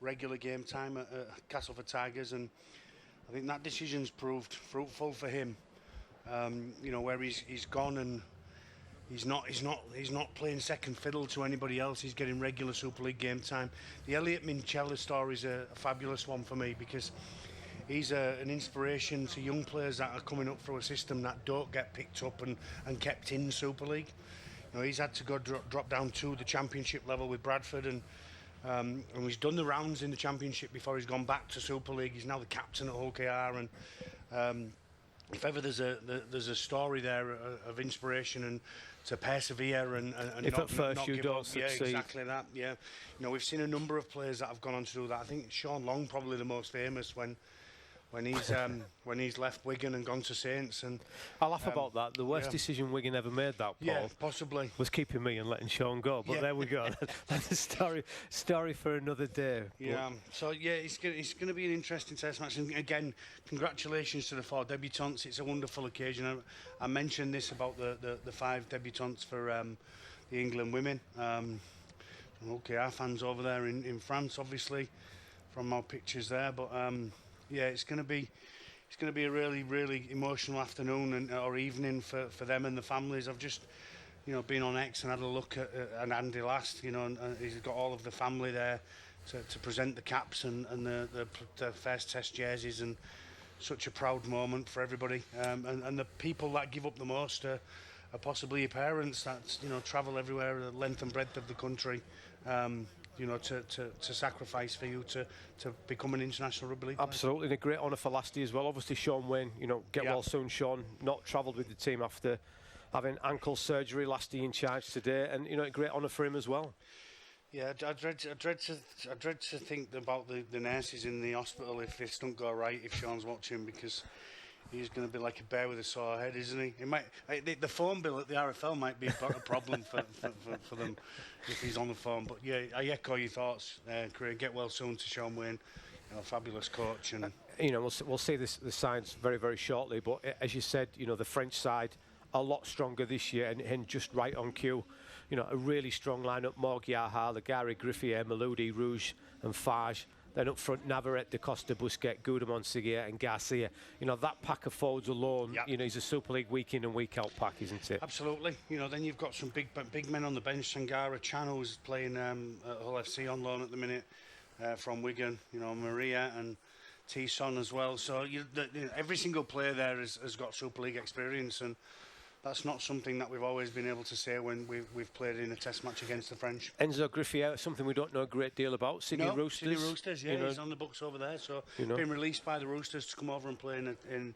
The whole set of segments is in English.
regular game time at Castleford Tigers, and I think that decision's proved fruitful for him. Where he's gone and he's not playing second fiddle to anybody else. He's getting regular Super League game time. The Elliot Minchella story is a fabulous one for me, because he's an inspiration to young players that are coming up through a system that don't get picked up and kept in Super League. He's had to go drop down to the Championship level with Bradford, and he's done the rounds in the Championship before he's gone back to Super League. He's now the captain at Hull KR, and if ever there's a story there of inspiration and to persevere and if not, at first not you give don't up. succeed. Yeah, exactly that. Yeah, we've seen a number of players that have gone on to do that. I think Sean Long probably the most famous when he's left Wigan and gone to Saints. And I laugh about that. The worst decision Wigan ever made, that, Paul, yeah, possibly, was keeping me and letting Sean go. But there we go. That's a story for another day. Yeah. So it's going to be an interesting test match. And again, congratulations to the 4 debutants. It's a wonderful occasion. I mentioned this about the 5 debutants for the England women. OKR fans over there in France, obviously, from our pictures there. But it's going to be a really, really emotional afternoon or evening for them and the families. I've just been on X and had a look at Andy Last, and he's got all of the family there to present the caps and the first test jerseys, and such a proud moment for everybody. And the people that give up the most are possibly your parents that travel everywhere, the length and breadth of the country. To sacrifice for you to become an international rugby league player. Absolutely, and a great honour for Lasty as well. Obviously, Sean Wayne, get well soon, Sean. Not travelled with the team after having ankle surgery. Lasty in charge today, and a great honour for him as well. Yeah, I dread to think about the nurses in the hospital if this don't go right, if Sean's watching, because he's going to be like a bear with a sore head, isn't he? The phone bill at the RFL might be a problem for them if he's on the phone. But yeah, I echo your thoughts, Craig. Get well soon to Sean Wayne, fabulous coach. And we'll see the sides very, very shortly. But as you said, the French side a lot stronger this year and just right on cue. A really strong lineup: Morgiaha, Legari, Griffier, Maludi, Rouge, and Fage. Then up front, Navarrete, Da Costa, Busquets, Gudamon, Seguier and Garcia. That pack of forwards alone, is a Super League week in and week out pack, isn't it? Absolutely. Then you've got some big men on the bench. Sangara Chan, who's playing at Hull FC on loan at the minute from Wigan. Maria and T-Son as well. So every single player there has got Super League experience, and that's not something that we've always been able to say when we've played in a test match against the French. Enzo Griffier, something we don't know a great deal about. Sydney Roosters. Sydney Roosters, he's on the books over there. So been released by the Roosters to come over and play in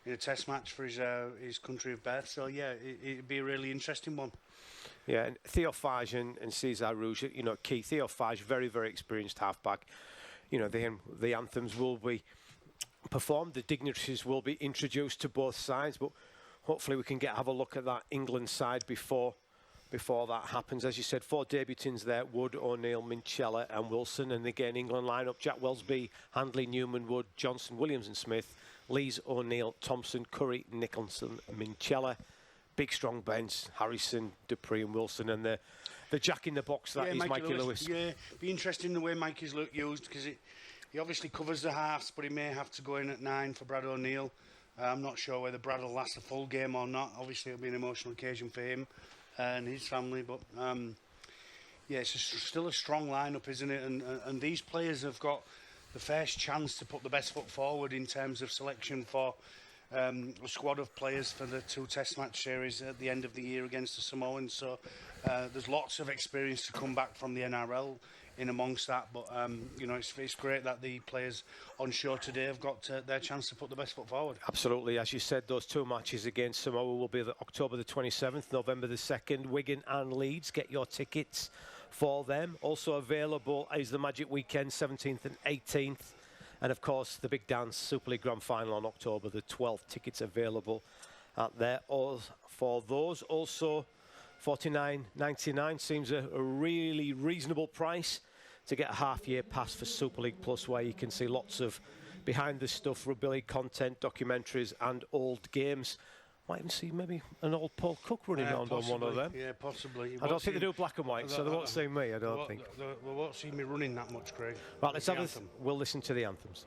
a test match for his country of birth. So it'd be a really interesting one. Yeah, and Theo Fage and Cesar Rouge, key. Theo Fage, very, very experienced halfback. The anthems will be performed. The dignitaries will be introduced to both sides, but hopefully we can have a look at that England side before that happens. As you said, 4 debutants there: Wood, O'Neill, Minchella and Wilson. And again, England lineup: Jack Welsby, Handley, Newman, Wood, Johnson, Williams and Smith, Lees, O'Neill, Thompson, Curry, Nicholson, Minchella. Big strong bench: Harrison, Dupree and Wilson. And the jack in the box that is Mikey Lewis. Yeah, be interesting the way Mikey's used, because he obviously covers the halves, but he may have to go in at 9 for Brad O'Neill. I'm not sure whether Brad will last a full game or not. Obviously, it'll be an emotional occasion for him and his family. But it's still a strong lineup, isn't it? And these players have got the first chance to put the best foot forward in terms of selection for a squad of players for the 2 Test match series at the end of the year against the Samoans. So there's lots of experience to come back from the NRL in amongst that, but it's great that the players on show today have got their chance to put the best foot forward. Absolutely. As you said, those 2 matches against Samoa will be October the 27th, November the 2nd, Wigan and Leeds. Get your tickets for them. Also available is the Magic Weekend, 17th and 18th. And of course, the Big Dance Super League Grand Final on October the 12th. Tickets available out there all for those. Also, $49.99 seems a really reasonable price to get a half-year pass for Super League Plus, where you can see lots of behind-the-stuff rugby league content, documentaries and old games. Might even see maybe an old Paul Cook running around on one of them. Yeah, possibly. I don't think they do black and white, so they won't see me, I don't think. They won't see me running that much, Craig. Right, let's have this. We'll listen to the anthems.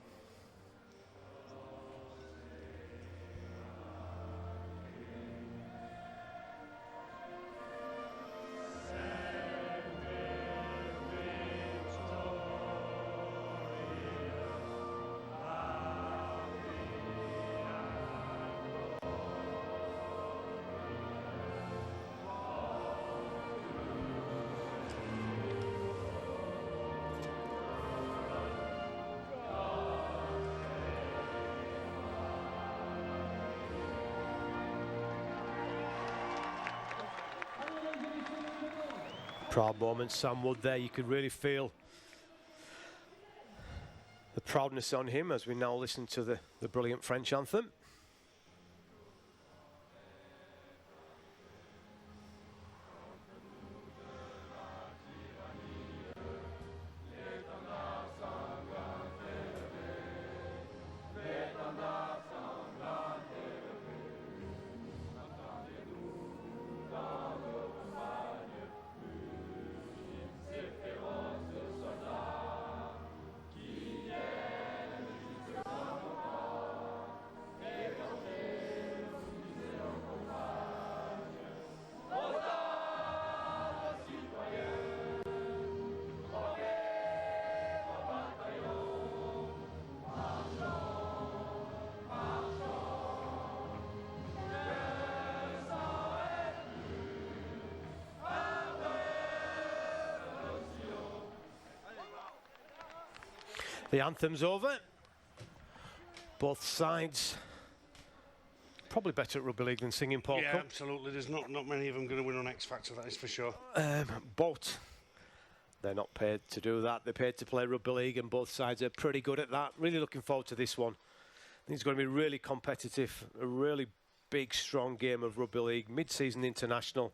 Proud moment, Sam Wood there. You could really feel the proudness on him as we now listen to the brilliant French anthem. The anthem's over. Both sides probably better at rugby league than singing Paul Yeah, Cook. absolutely. There's not many of them going to win on X Factor, that is for sure. But they're not paid to do that. They're paid to play rugby league, and both sides are pretty good at that. Really looking forward to this one. I think it's going to be really competitive, a really big, strong game of rugby league. Mid-season international,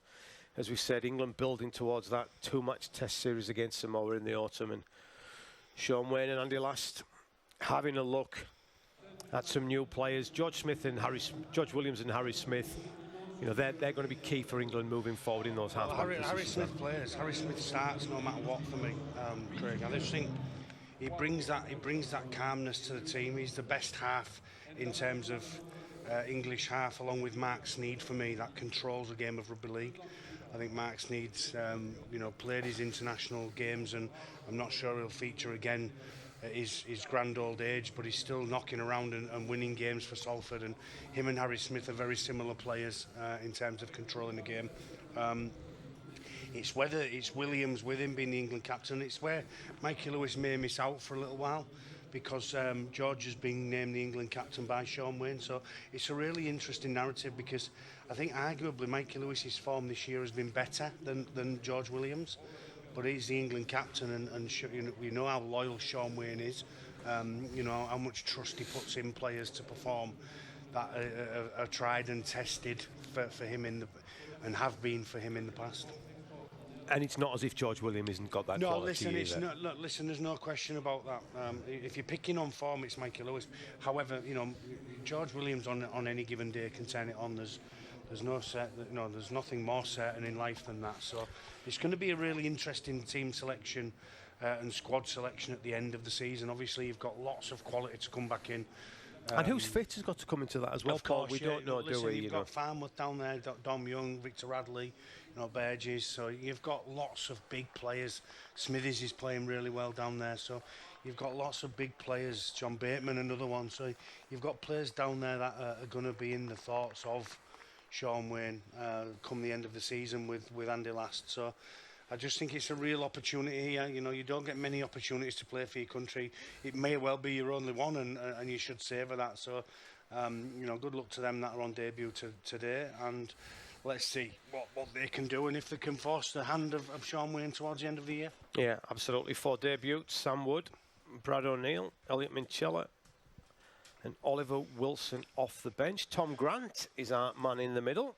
as we said, England building towards that two-match test series against Samoa in the autumn, and Sean Wayne and Andy Last having a look at some new players. George Williams and Harry Smith. You know, they're going to be key for England moving forward in those half-back positions. Harry Smith plays. Harry Smith starts no matter what for me, Craig. I just think he brings that calmness to the team. He's the best half in terms of English half, along with Mark Sneyd for me. That controls a game of rugby league. I think Mark Sneyd's, played his international games, and I'm not sure he'll feature again at his grand old age, but he's still knocking around and winning games for Salford. And him and Harry Smith are very similar players in terms of controlling the game. It's whether it's Williams with him being the England captain. It's where Mikey Lewis may miss out for a little while, because George has been named the England captain by Sean Wayne. So it's a really interesting narrative, because I think arguably Mikey Lewis's form this year has been better than George Williams, but he's the England captain, and we know how loyal Sean Wayne is, how much trust he puts in players to perform that are tried and tested for him and have been for him in the past. And it's not as if George Williams hasn't got that quality either. Listen, there's no question about that. If you're picking on form, it's Mikey Lewis. However, George Williams on any given day can turn it on. There's nothing more certain in life than that. So it's going to be a really interesting team selection and squad selection at the end of the season. Obviously, you've got lots of quality to come back in. And who's fit has got to come into that as well, of course, Paul. We don't know, do we? You've got Farnworth down there, Dom Young, Victor Radley, Burgess. So you've got lots of big players. Smithies is playing really well down there. So you've got lots of big players. John Bateman, another one. So you've got players down there that are going to be in the thoughts of Sean Wayne come the end of the season with Andy Last. So I just think it's a real opportunity here. You don't get many opportunities to play for your country. It may well be your only one, and you should savour that. So, good luck to them that are on debut today, and let's see what they can do, and if they can force the hand of Sean Wayne towards the end of the year. Yeah, absolutely. 4 debuts: Sam Wood, Brad O'Neill, Elliot Minchella, and Oliver Wilson off the bench. Tom Grant is our man in the middle.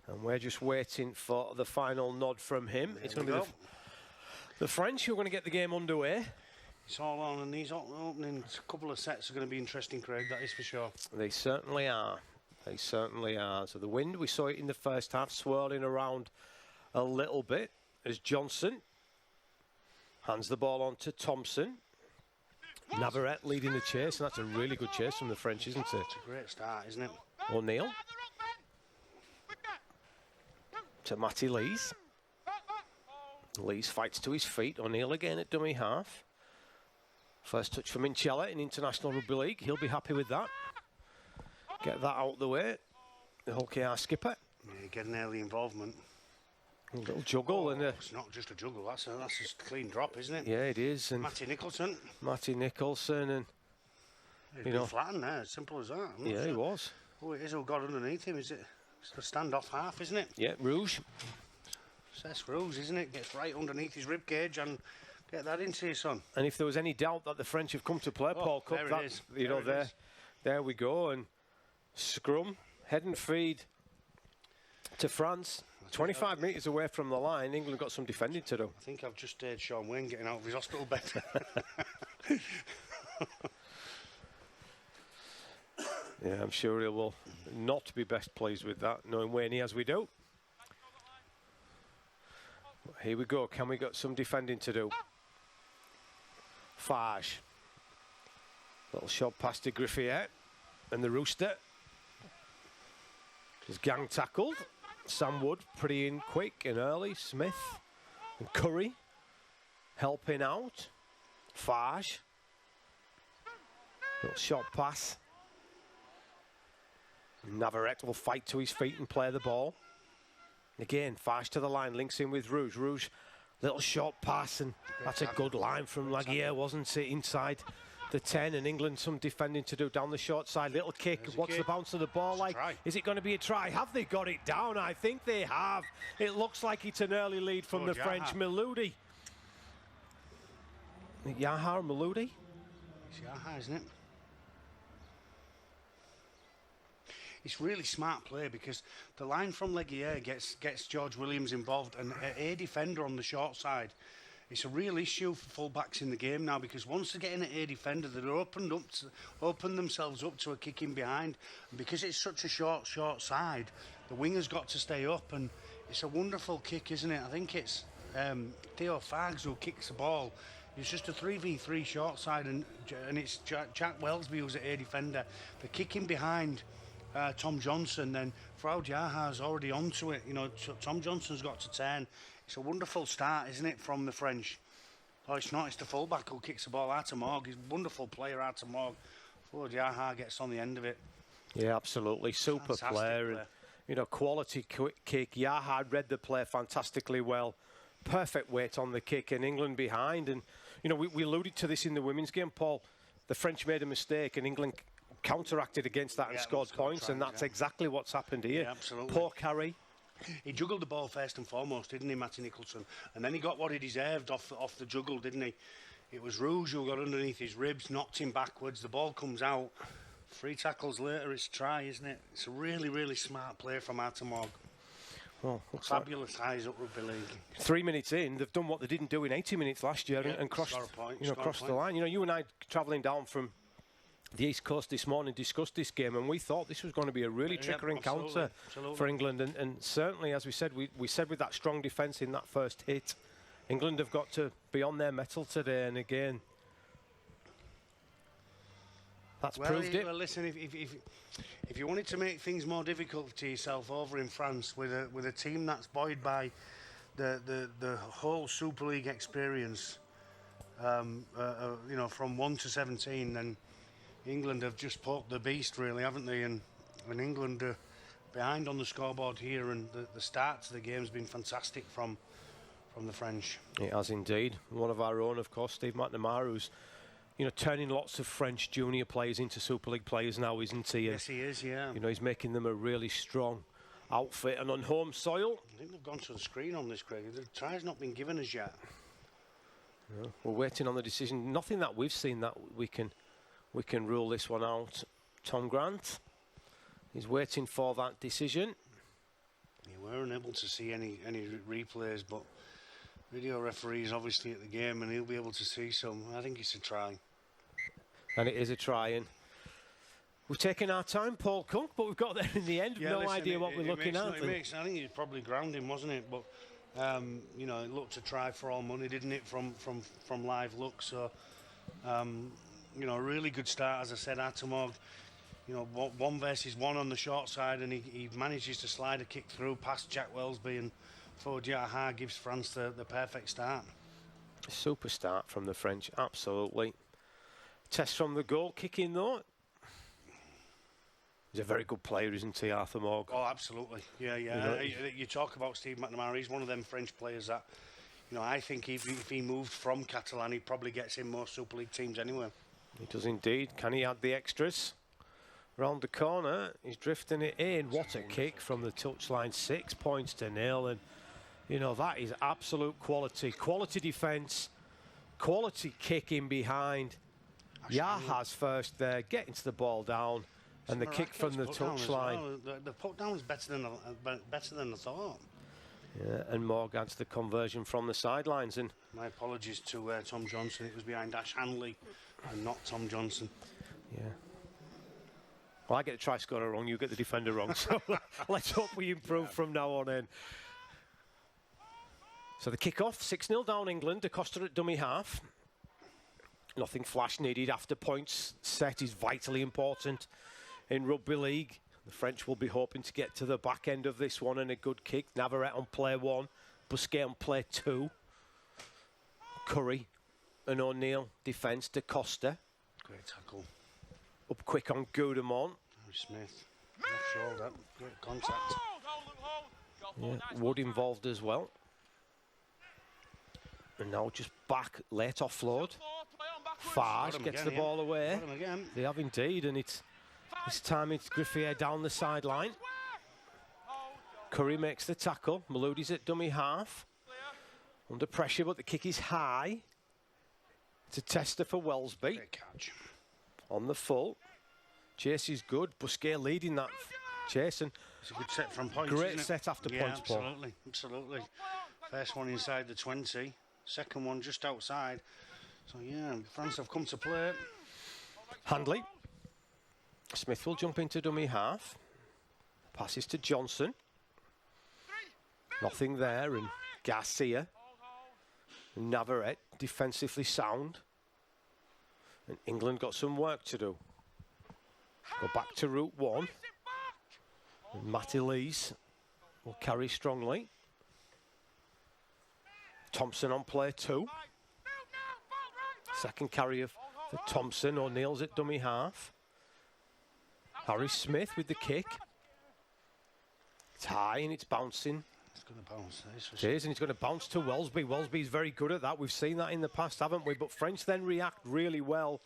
And we're just waiting for the final nod from him. It's going to be the French who are going to get the game underway. It's all on, and these opening couple of sets are going to be interesting, Craig, that is for sure. They certainly are. They certainly are. So the wind, we saw it in the first half, swirling around a little bit as Johnson hands the ball on to Thompson. Navarrete leading the chase, and that's a really good chase from the French, isn't it? It's a great start, isn't it? O'Neill to Matty Lees. Lees fights to his feet. O'Neill again at dummy half. First touch from Minchella in International Rugby League. He'll be happy with that. Get that out the way. The Hull KR skipper. Yeah, get an early involvement. A little juggle. And it's not just a juggle, that's a clean drop, isn't it? yeah, it is. And Matty Nicholson. Matty Nicholson. And He's you been know, flattened there, simple as that. I'm not yeah, sure he was. who it is who got underneath him. Is it? It's the standoff half, isn't it? Yeah, Rouge. Cesc Rouge, isn't it? Gets right underneath his rib cage and get that into his son. And if there was any doubt that the French have come to play Paul Cup, there it that, is. you know, There it is. there we go. And scrum, head and feed to France. 25 metres away from the line. England got some defending to do. I think I've just stayed Sean Wayne getting out of his hospital bed. Yeah, I'm sure he will not be best pleased with that, knowing Wayne as we do. Here we go. Can we get some defending to do? Fage. Little shot past to Griffier. And the Rooster is gang tackled. Sam Wood pretty in quick and early. Smith and Curry helping out. Fage. Little shot pass. Navarrete will fight to his feet and play the ball. Again, Fage to the line, links in with Rouge. Rouge, little short pass, and that's a good line from Laguerre, wasn't it? Inside the 10, and England some defending to do down the short side. Little kick. What's the bounce of the ball like? Is it going to be a try? Have they got it down? I think they have. It looks like it's an early lead from the French. Maloudi. Yaha Maloudi? It's Yaha, isn't it? It's really smart play because the line from Laguerre gets George Williams involved and a defender on the short side. It's a real issue for fullbacks in the game now because once they're getting an A defender, they're open themselves up to a kick in behind. And because it's such a short side, the winger's got to stay up, and it's a wonderful kick, isn't it? I think it's Theo Fags who kicks the ball. It's just a 3v3 short side, and it's Jack Welsby who's an A defender. The kick in behind Tom Johnson, then Froud Yaha's already onto it. You know, Tom Johnson's got to turn. It's a wonderful start, isn't it, from the French? Oh, it's not. It's the fullback who kicks the ball out of Morg. He's a wonderful player out of Morg. Froud Yaha gets on the end of it. Yeah, absolutely. Super player. And, you know, quality kick. Yaha read the play fantastically well. Perfect weight on the kick, and England behind. And, you know, we alluded to this in the women's game, Paul. The French made a mistake, and England counteracted against that and scored points, and that's exactly what's happened here. Yeah, absolutely. Poor carry. He juggled the ball first and foremost, didn't he, Matty Nicholson? And then he got what he deserved off the juggle, didn't he? It was Rouge who got underneath his ribs, knocked him backwards. The ball comes out. 3 tackles later, it's try, isn't it? It's a really, really smart play from Artemog. Well, fabulous highs up rugby league. 3 minutes in, they've done what they didn't do in 80 minutes last year, and crossed, crossed the line. You know, you and I travelling down from the East Coast this morning discussed this game, and we thought this was going to be a really tricky encounter for England, and certainly, as we said, we said with that strong defence in that first hit, England have got to be on their mettle today, and again, that's proved it. Well, listen, if you wanted to make things more difficult to yourself over in France with a team that's buoyed by the whole Super League experience, you know, from 1 to 17, then England have just poked the beast, really, haven't they? And England are behind on the scoreboard here, and the start to the game has been fantastic from the French. It has indeed. One of our own, of course, Steve McNamara, who's, you know, turning lots of French junior players into Super League players now, isn't he? Yes, he is, yeah. You know, he's making them a really strong outfit, and on home soil. I think they've gone to the screen on this, Craig. The try's not been given as yet. No, we're waiting on the decision. Nothing that we've seen that we can rule this one out. Tom Grant is waiting for that decision. You weren't able to see any replays, but video referee is obviously at the game, and he'll be able to see some. I think it's a try. And it is a try, and We've taken our time, Paul Cook, but we've got there in the end. No idea what we're looking at. I think it probably grounding, wasn't it? But you know, it looked a try for all money, didn't it? From live look. So you know, a really good start, as I said. Atomog, you know, 1 versus 1 on the short side, and he manages to slide a kick through past Jack Welsby, and Fodiaha gives France the perfect start. Super start from the French, absolutely. Test from the goal kicking though. He's a very good player, isn't he, Arthur Morg? Oh, absolutely. Yeah. You know, you talk about Steve McNamara. He's one of them French players that, you know, I think if he moved from Catalan, he probably gets in more Super League teams anyway. He does indeed. Can he add the extras? Round the corner, he's drifting it in. What a kick from the touchline. 6 points to 0. And, you know, that is absolute quality. Quality defence, quality kick in behind. Yaha's first there, getting to the ball down. And the kick from the touchline. Well. The put down was better than I thought. Yeah, and Morg adds the conversion from the sidelines. And my apologies to Tom Johnson. It was behind Ash Hanley and not Tom Johnson. Yeah. Well, I get the try scorer wrong, you get the defender wrong. So let's hope we improve from now on in. So the kick-off, 6-0 down England. Da Costa at dummy half. Nothing flash needed after points. Set is vitally important in rugby league. The French will be hoping to get to the back end of this one, and a good kick. Navarrete on play 1, Busquet on play 2. Curry and O'Neill defence. Da Costa. Great tackle. Up quick on Goudemont. Smith. Off shoulder. Great contact. Yeah, Wood involved as well. And now just back, late offload. Farge gets the ball away. They have indeed, and it's this time it's Griffier down the sideline. Curry makes the tackle. Maloudi's at dummy half. Under pressure, but the kick is high. It's a tester for Welsby. Great catch. On the full. Chase is good. Busquet leading that chase. And it's a good set from points. Great set after points, Paul. Absolutely. First one inside the 20. Second one just outside. So, yeah, France have come to play. Handley. Smith will jump into dummy half. Passes to Johnson. Nothing there. And Garcia. Navarrete, defensively sound. And England got some work to do. Go back to route 1. And Matty Lees will carry strongly. Thompson on play 2. Second carry for Thompson. O'Neill's at dummy half. Harry Smith with the kick. It's high and it's bouncing. It's going to bounce. It is, and it's going to bounce to Welsby. Welsby's very good at that. We've seen that in the past, haven't we? But French then react really well.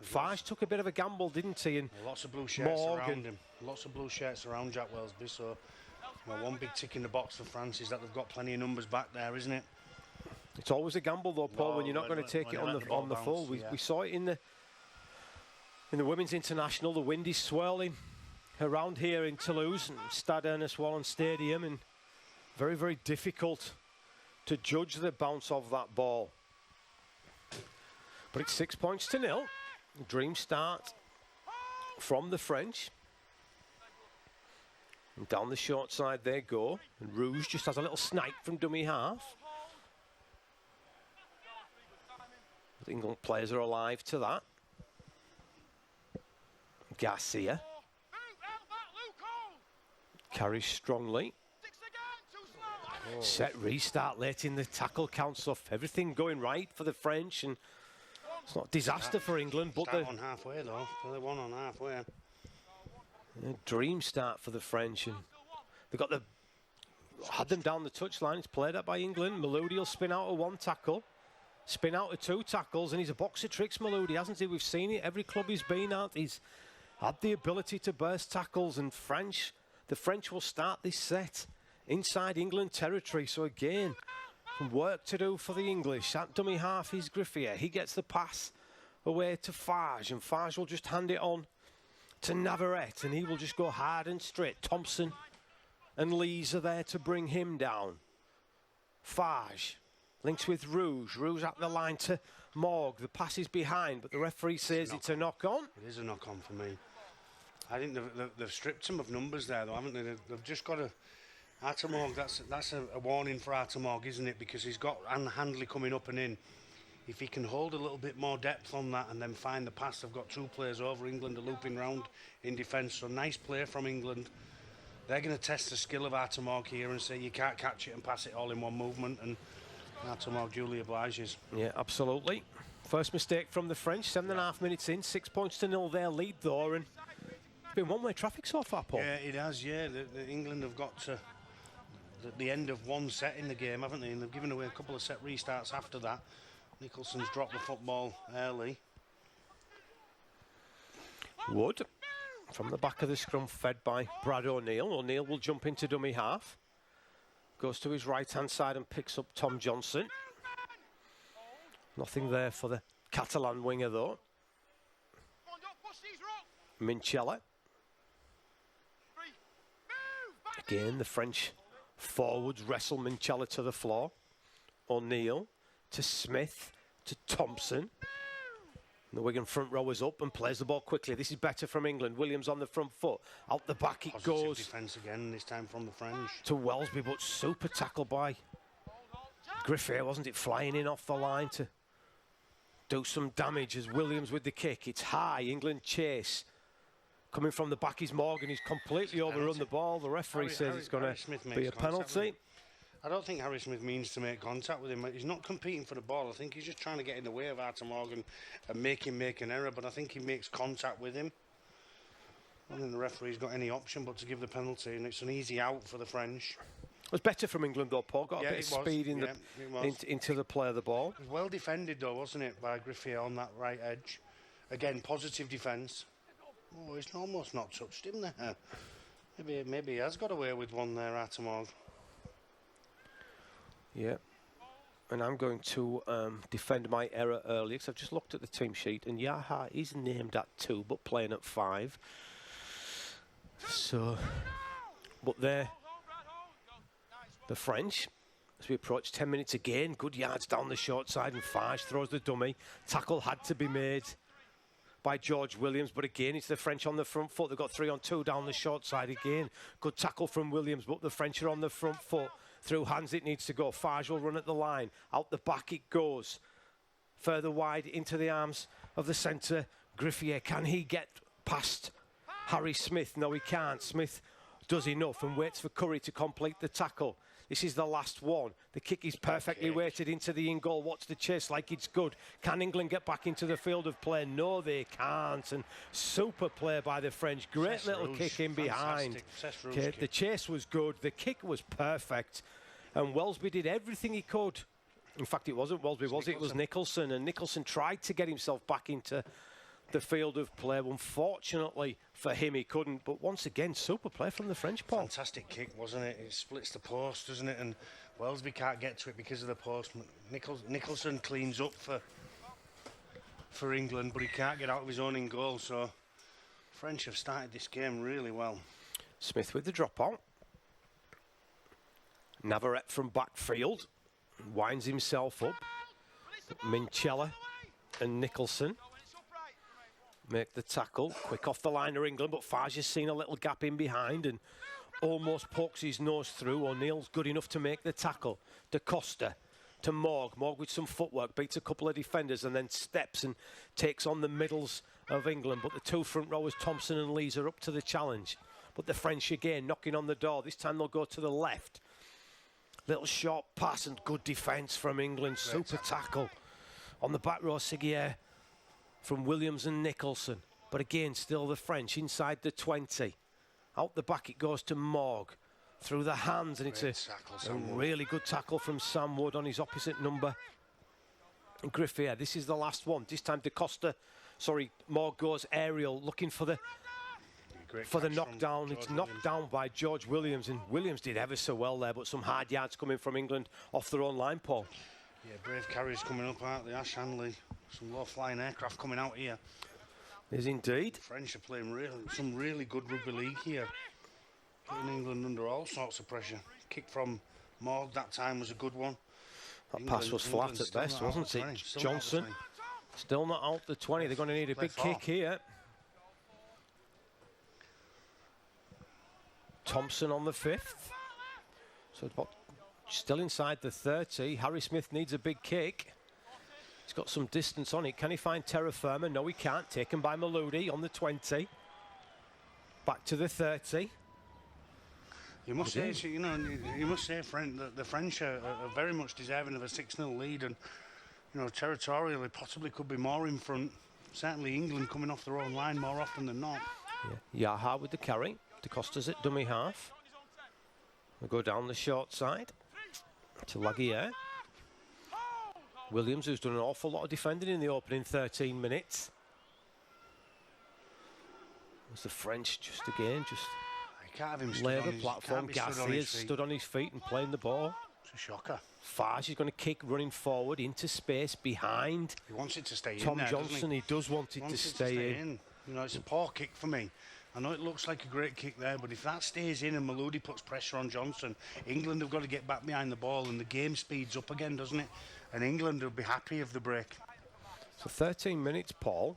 Farge took a bit of a gamble, didn't he? And lots of blue shirts around him. Lots of blue shirts around Jack Welsby. So, you know, one big tick in the box for France is that they've got plenty of numbers back there, isn't it? It's always a gamble, though, Paul, when you're not going to take it on the full. We saw it in the Women's International. The wind is swirling around here in Toulouse, and Stade Ernest Wallon Stadium, and very, very difficult to judge the bounce of that ball. But it's 6 points to 0. Dream start from the French. And down the short side they go. And Rouge just has a little snipe from dummy half. The England players are alive to that. Garcia carries strongly. Set restart late in the tackle counts off. Everything going right for the French, and it's not a disaster for England, but they're on halfway though. They're one on halfway. A dream start for the French, and they had them down the touchline. It's played up by England. Maloudi will spin out of 1 tackle, spin out of 2 tackles, and he's a box of tricks, Maloudi, hasn't he? We've seen it. Every club he's been at, he's had the ability to burst tackles, and the French will start this set inside England territory. So again, some work to do for the English. At dummy half is Griffier. He gets the pass away to Farge, and Farge will just hand it on to Navarrete, and he will just go hard and straight. Thompson and Lees are there to bring him down. Farge links with Rouge. Rouge at the line to Morg. The pass is behind, but the referee says it's a knock-on. It is a knock-on for me. I think they've stripped him of numbers there, though, haven't they? They've just got to... Artemog, that's a warning for Artemog, isn't it? Because he's got Handley coming up and in. If he can hold a little bit more depth on that and then find the pass, they've got 2 players over. England are looping round in defence. So nice play from England. They're going to test the skill of Artemog here and say you can't catch it and pass it all in one movement. And Artemog duly obliges. Yeah, absolutely. First mistake from the French, 7.5 minutes in, 6 points to 0 their lead though. And it's been one-way traffic so far, Paul. Yeah, it has, yeah. The England have got to the end of one set in the game, haven't they? And they've given away a couple of set restarts after that. Nicholson's dropped the football early. Wood from the back of the scrum, fed by Brad O'Neill. O'Neill will jump into dummy half. Goes to his right-hand side and picks up Tom Johnson. Nothing there for the Catalan winger, though. Minchella. Again, the French forwards wrestle Minchella to the floor. O'Neill to Smith, to Thompson. The Wigan front row is up and plays the ball quickly. This is better from England. Williams on the front foot. Out the back it goes. Defence again, this time from the French. To Welsby, but super tackle by Griffier, wasn't it? Flying in off the line to do some damage as Williams with the kick. It's high, England chase. Coming from the back is Morgan. He's completely overrun the ball. The referee says it's going to be a penalty. I don't think Harry Smith means to make contact with him. He's not competing for the ball. I think he's just trying to get in the way of Artemog and make him make an error, but I think he makes contact with him. I don't think the referee's got any option but to give the penalty, and it's an easy out for the French. It was better from England, though, Paul. Got a bit of speed into the play of the ball. It was well defended, though, wasn't it, by Griffier on that right edge. Again, positive defence. Oh, he's almost not touched him there. Maybe he has got away with one there, Artemog. Yeah, and I'm going to defend my error early because I've just looked at the team sheet and Yaha is named at 2 but playing at 5. So, but there, the French, as we approach 10 minutes again, good yards down the short side and Fage throws the dummy. Tackle had to be made by George Williams, but again it's the French on the front foot. They've got 3-on-2 down the short side again. Good tackle from Williams, but the French are on the front foot. Through hands it needs to go. Fage will run at the line. Out the back it goes. Further wide into the arms of the centre. Griffier, can he get past Harry Smith? No, he can't. Smith does enough and waits for Curry to complete the tackle. This is the last one. The kick is perfectly weighted into the in-goal. Watch the chase like it's good. Can England get back into the field of play? No, they can't. And super play by the French. Great little kick in behind. Okay, the chase was good. The kick was perfect. And Welsby did everything he could. In fact, it wasn't Welsby, was it? It was Nicholson. And Nicholson tried to get himself back into the field of play. Unfortunately for him, he couldn't. But once again, super play from the French, Paul. Fantastic kick, wasn't it? It splits the post, doesn't it? And Welsby can't get to it because of the post. Nicholson cleans up for England, but he can't get out of his own in goal. So French have started this game really well. Smith with the drop on. Navarrete from backfield winds himself up. Minchella and Nicholson make the tackle. Quick off the line of England, but Fage has seen a little gap in behind and almost pokes his nose through. O'Neill's good enough to make the tackle. Da Costa to Morg. Morg with some footwork, beats a couple of defenders and then steps and takes on the middles of England. But the 2 front rowers, Thompson and Lees, are up to the challenge. But the French again knocking on the door. This time they'll go to the left. Little short pass and good defence from England. Great super tackle on the back row. Seguier from Williams and Nicholson. But again, still the French inside the 20. Out the back it goes to Morg. Through the hands, and it's a really good tackle from Sam Wood on his opposite number. And Griffier, this is the last one. This time Morg goes aerial, looking for the knockdown. It's knocked down by George Williams, and Williams did ever so well there, but some hard yards coming from England off their own line, Paul. Yeah, brave carries coming up out the Ash Handley. Some low-flying aircraft coming out here. There's indeed. The French are playing some really good rugby league here. Putting England under all sorts of pressure. Kick from Morg that time was a good one. That pass was flat at best, wasn't it? Johnson still not out the 20. They're going to need a big kick here. Thompson on the 5th. So about still inside the 30. Harry Smith needs a big kick. He's got some distance on it. Can he find terra firma? No, he can't. Taken by Maludi on the 20. Back to the 30. You must say, you know, you must say, that the French are very much deserving of a 6-0 lead, and you know, territorially possibly could be more in front. Certainly, England coming off their own line more often than not. Yeah. Yaha with the carry. De Costa's at dummy half. We'll go down the short side to Laguerre. Williams, who's done an awful lot of defending in the opening 13 minutes. As the French just Can't have him lay the platform. Garcia's stood on his feet and playing the ball. It's a shocker. Fage is going to kick running forward into space behind. He wants it to stay in. Tom there, Johnson, he does want it to stay in. You know, it's a poor kick for me. I know it looks like a great kick there, but if that stays in and Maludi puts pressure on Johnson, England have got to get back behind the ball and the game speeds up again, doesn't it? And England will be happy of the break. So 13 minutes, Paul.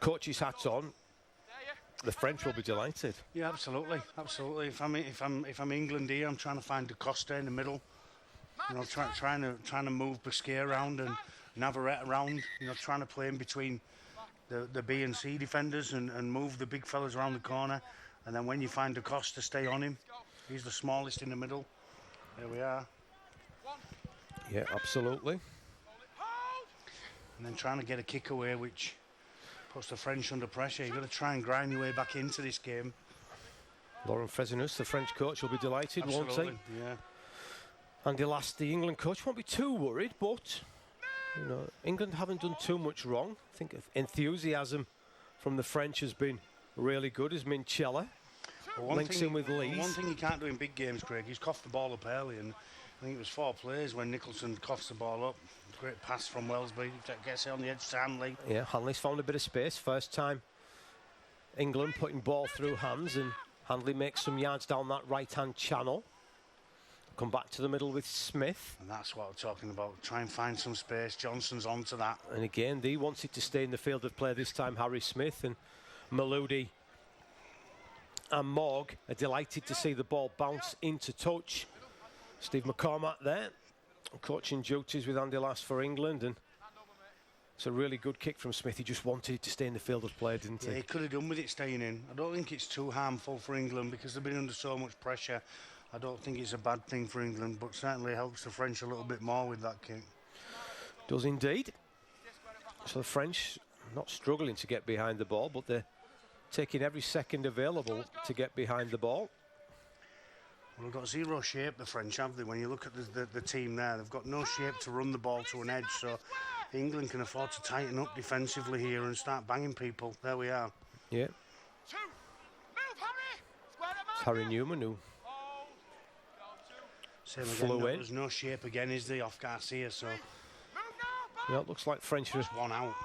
Coach's hat on. The French will be delighted. Yeah, absolutely, absolutely. If I'm England here, I'm trying to find De Costa in the middle. You know, trying to move Busquets around and Navarrete around. You know, trying to play in between the B and C defenders and move the big fellas around the corner. And then when you find De Costa, stay on him. He's the smallest in the middle. There we are. Yeah, absolutely. And then trying to get a kick away, which puts the French under pressure. You've got to try and grind your way back into this game. Laurent Fezenus, the French coach, will be delighted, Absolutely, won't he? yeah. Andy Last, the England coach, won't be too worried, but you know, England haven't done too much wrong. I think enthusiasm from the French has been really good, as Minchella links in with Lees. One thing you can't do in big games, Craig, he's coughed the ball up early, and I think it was 4 plays when Nicholson coughs the ball up. Great pass from Wellesby, gets it on the edge to Hanley. Yeah, Hanley's found a bit of space. First time England putting ball through hands, and Hanley makes some yards down that right-hand channel. Come back to the middle with Smith. And that's what I'm talking about. Try and find some space. Johnson's onto that. And again, they wanted to stay in the field of play this time, Harry Smith, and Maludi and Morg are delighted to see the ball bounce into touch. Steve McCormack there, coaching duties with Andy Last for England, and it's a really good kick from Smith. He just wanted to stay in the field of play, didn't he? Yeah, he could have done with it staying in. I don't think it's too harmful for England because they've been under so much pressure. I don't think it's a bad thing for England, but certainly helps the French a little bit more with that kick. Does indeed. So the French not struggling to get behind the ball, but they're taking every second available to get behind the ball. Well, they've got zero shape, the French, have they? When you look at the team there, they've got no shape to run the ball to an edge, so England can afford to tighten up defensively here and start banging people. There we are. Yeah. It's Harry Newman who Same again, flew in. There's no shape again, is there, off Garcia, so Yeah, it looks like French are one out.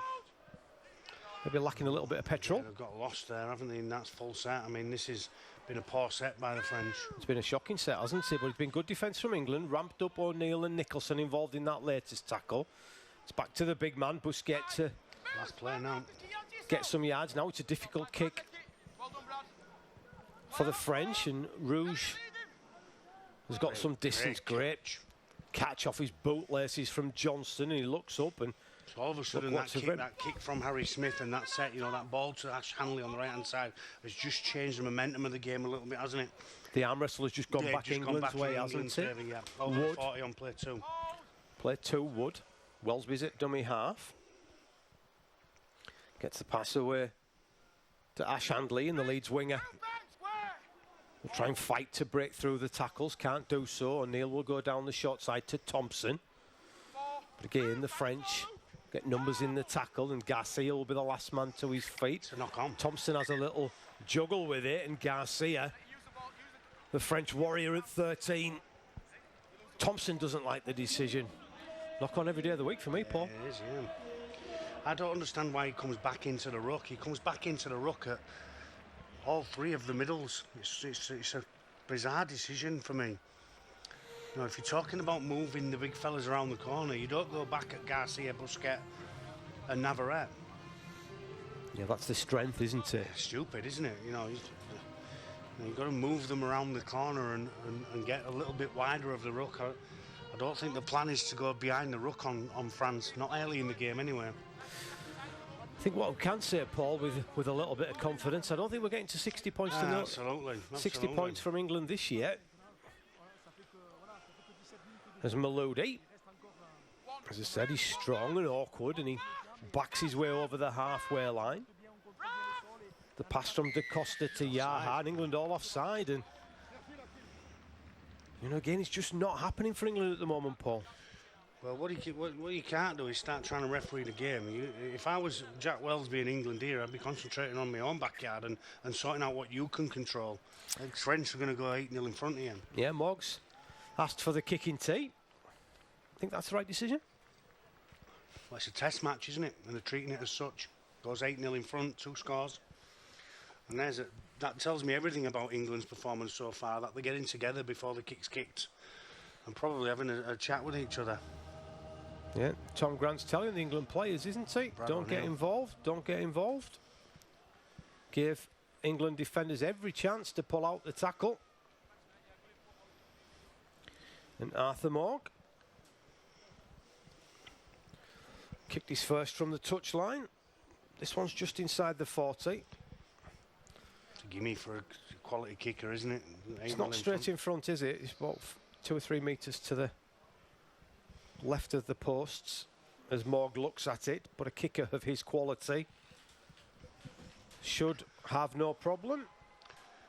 maybe lacking a little bit of petrol. Yeah, they've got lost there, haven't they? And that's full set. I mean, this has been a poor set by the French. It's been a shocking set, hasn't it? But it's been good defence from England. Ramped up O'Neill and Nicholson involved in that latest tackle. It's back to the big man, Busquets, to Last play now. get some yards. Now it's a difficult kick for the French, and Rouge has got some distance. Great catch off his bootlaces from Johnston, and he looks up and So all of a sudden that kick from Harry Smith and that set, you know, that ball to Ash Hanley on the right hand side has just changed the momentum of the game a little bit, hasn't it? the arm wrestle has just gone back England's way, hasn't it? Yeah. Over Wood. 40 on play 2. Play 2, Wood. Wellesby's at dummy half. Gets the pass away to Ash Handley, and the Leeds winger will try and fight to break through the tackles. Can't do so. O'Neill will go down the short side to Thompson. But again, the French get numbers in the tackle, and Garcia will be the last man to his feet. It's a knock on. Thompson has a little juggle with it, and Garcia, the French warrior at 13. Thompson doesn't like the decision. Knock on every day of the week for me, Paul. It is, yeah. I don't understand why he comes back into the ruck. He comes back into the ruck at all 3 of the middles. It's a bizarre decision for me. You know, if you're talking about moving the big fellas around the corner, you don't go back at Garcia, Busquets and Navarrete. Yeah, that's the strength, isn't it? Stupid, isn't it? You know, You've got to move them around the corner and get a little bit wider of the ruck. I don't think the plan is to go behind the ruck on France, not early in the game anyway. I think what we can say, Paul, with a little bit of confidence, I don't think we're getting to 60 points to nil. Absolutely. 60 points from England this year. As Maludi, as I said, he's strong and awkward, and he backs his way over the halfway line. The pass from Da Costa to Yaha, and England all offside, and you know, again, it's just not happening for England at the moment, Paul. Well, what you can't do is start trying to referee the game. If I was Jack Welsby in England here, I'd be concentrating on my own backyard and sorting out what you can control. I think French are going to go 8-0 in front of you. Yeah, Moggs asked for the kicking tee. I think that's the right decision. Well, it's a test match, isn't it? And they're treating it as such. Goes 8-0 in front, 2 scores. And that tells me everything about England's performance so far, that they're getting together before the kick's kicked and probably having a chat with each other. Yeah, Tom Grant's telling the England players, isn't he? Don't get involved, don't get involved. Give England defenders every chance to pull out the tackle. And Arthur Morg kicked his first from the touchline. This one's just inside the 40. It's a gimme for a quality kicker, isn't it? It's not straight in front, is it? It's about 2 or 3 metres to the left of the posts as Morg looks at it, but a kicker of his quality should have no problem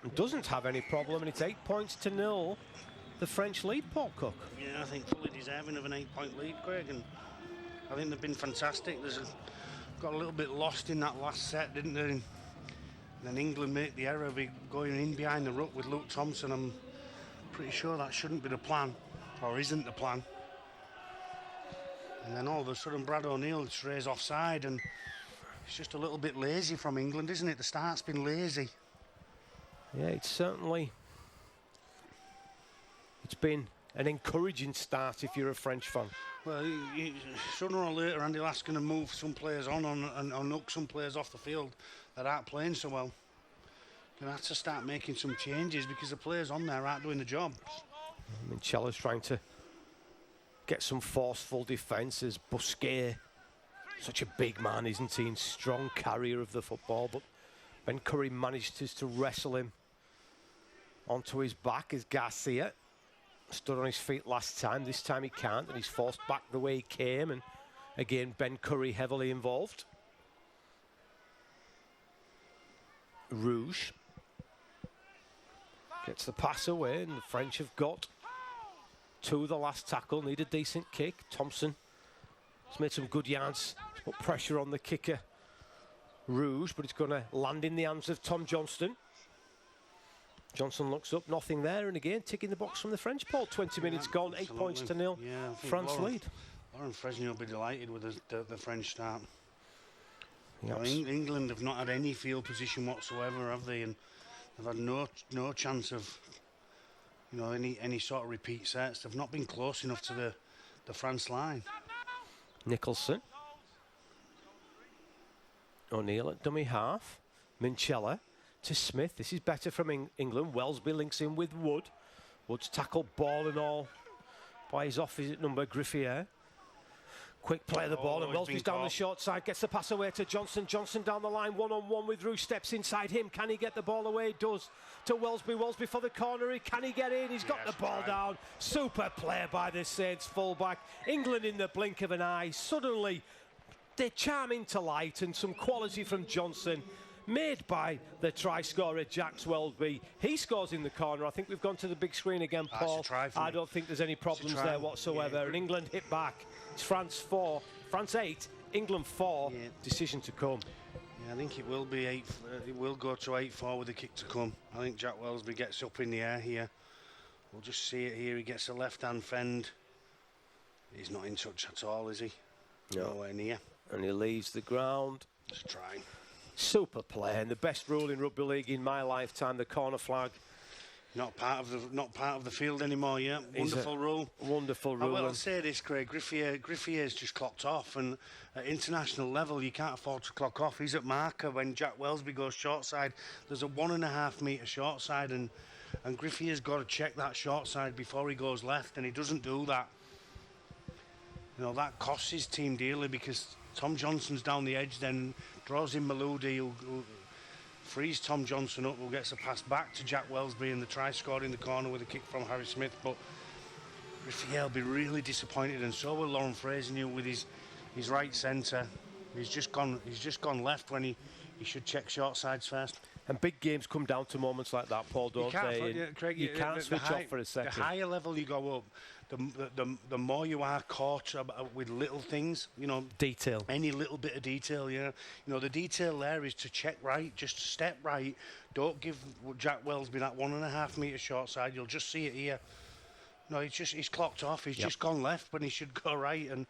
and doesn't have any problem, and it's 8 points to 0 the French lead, Paul Cook. Yeah, I think fully deserving of an 8-point lead, Craig, and I think they've been fantastic. Got a little bit lost in that last set, didn't they? And then England made the error of going in behind the ruck with Luke Thompson. I'm pretty sure that shouldn't be the plan, or isn't the plan. And then all of a sudden Brad O'Neill strays offside, and it's just a little bit lazy from England, isn't it? The start's been lazy. Yeah, it's been an encouraging start if you're a French fan. Well, sooner or later Andy Lask's going to move some players on and knock some players off the field that aren't playing so well. You're going to have to start making some changes because the players on there aren't doing the job. Minchella's trying to get some forceful defence as Busquets, such a big man, isn't he, and strong carrier of the football, but Ben Curry managed to wrestle him onto his back as Garcia stood on his feet last time. This time he can't, and he's forced back the way he came, and again Ben Curry heavily involved. Rouge gets the pass away, and the French have got to the last tackle. Need a decent kick. Thompson has made some good yards to put pressure on the kicker Rouge, but it's going to land in the hands of Tom Johnston. Johnson looks up, nothing there, and again ticking the box from the French. Paul, 20 minutes gone, 8 points to 0. Yeah, France lead. Laurent Fresnay will be delighted with the French start. Yep. Well, England have not had any field position whatsoever, have they? And they've had no chance of, you know, any sort of repeat sets. They've not been close enough to the France line. Nicholson. O'Neill at dummy half. Minchella to Smith. This is better from England. Welsby links in with Wood. Wood's tackled ball and all by his opposite number, Griffier. Quick play of the ball, and Welsby's down the short side, gets the pass away to Johnson. Johnson down the line, one-on-one with Rouge, steps inside him. Can he get the ball away? He does. To Welsby. Welsby for the corner. Can he get in? He's got the ball down. Super play by the Saints fullback. England in the blink of an eye. Suddenly, they charm into light, and some quality from Johnson, made by the try scorer Jack Welsby. He scores in the corner. I think we've gone to the big screen again, Paul. I don't think there's any problems there whatsoever. Yeah. And England hit back. It's France 4, France 8, England 4. Yeah. Decision to come. Yeah, I think it will be 8. It will go to 8-4 with the kick to come. I think Jack Welsby gets up in the air here. We'll just see it here. He gets a left-hand fend. He's not in touch at all, is he? No. Nowhere near. And he leaves the ground. Just trying. Super play, and the best rule in rugby league in my lifetime, the corner flag Not part of the field anymore. Yeah, wonderful rule. Wonderful I rule. will say this, Craig. Griffier's just clocked off, and at international level, you can't afford to clock off. He's at marker when Jack Welsby goes short side. There's a 1.5 metre short side, and Griffier's got to check that short side before he goes left, and he doesn't do that. You know, that costs his team dearly because Tom Johnson's down the edge, then draws in Maludi, who frees Tom Johnson up, who gets a pass back to Jack Welsby, and the try scored in the corner with a kick from Harry Smith. But Griffier will be really disappointed, and so will Lauren Fraser-New with his right centre. He's just gone left when he should check short sides first. And big games come down to moments like that, Paul, don't they? Craig, you can't switch off for a second. The higher level you go up, the more you are caught with little things, you know. Detail. Any little bit of detail, yeah. You know, the detail there is to check right, just step right. Don't give Jack Welsby that 1.5 metre short side. You'll just see it here. No, he's clocked off. He's just gone left when he should go right, and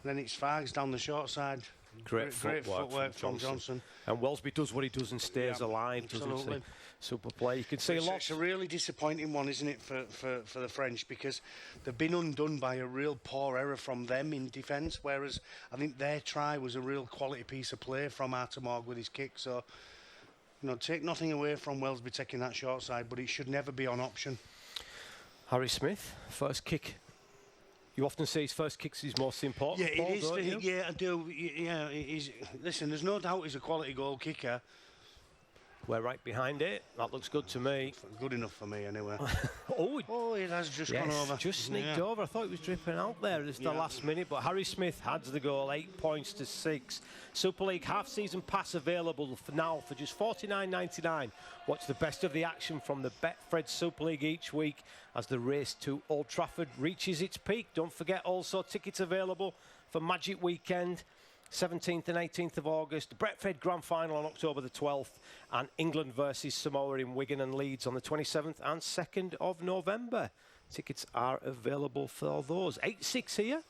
then it's Fargs down the short side. Great footwork from Johnson. And Welsby does what he does and stays alive, doesn't he? Super play. You can see lots. It's a really disappointing one, isn't it, for the French, because they've been undone by a real poor error from them in defence, whereas I think their try was a real quality piece of play from Artemog with his kick. So, you know, take nothing away from Welsby taking that short side, but it should never be on option. Harry Smith, first kick. You often say his first kick's his most important. Yeah, it is. Yeah, I do. Yeah, listen, there's no doubt he's a quality goal kicker. We're right behind it. That looks good to me. Good enough for me, anyway. It has just gone over. Just sneaked over. I thought it was dripping out there at the last minute, but Harry Smith adds the goal, 8 points to 6. Super League half-season pass available for just $49.99. Watch the best of the action from the Betfred Super League each week as the race to Old Trafford reaches its peak. Don't forget also tickets available for Magic Weekend, 17th and 18th of August, Betfred Grand Final on October the 12th, and England versus Samoa in Wigan and Leeds on the 27th and 2nd of November. Tickets are available for those. 8-6 here.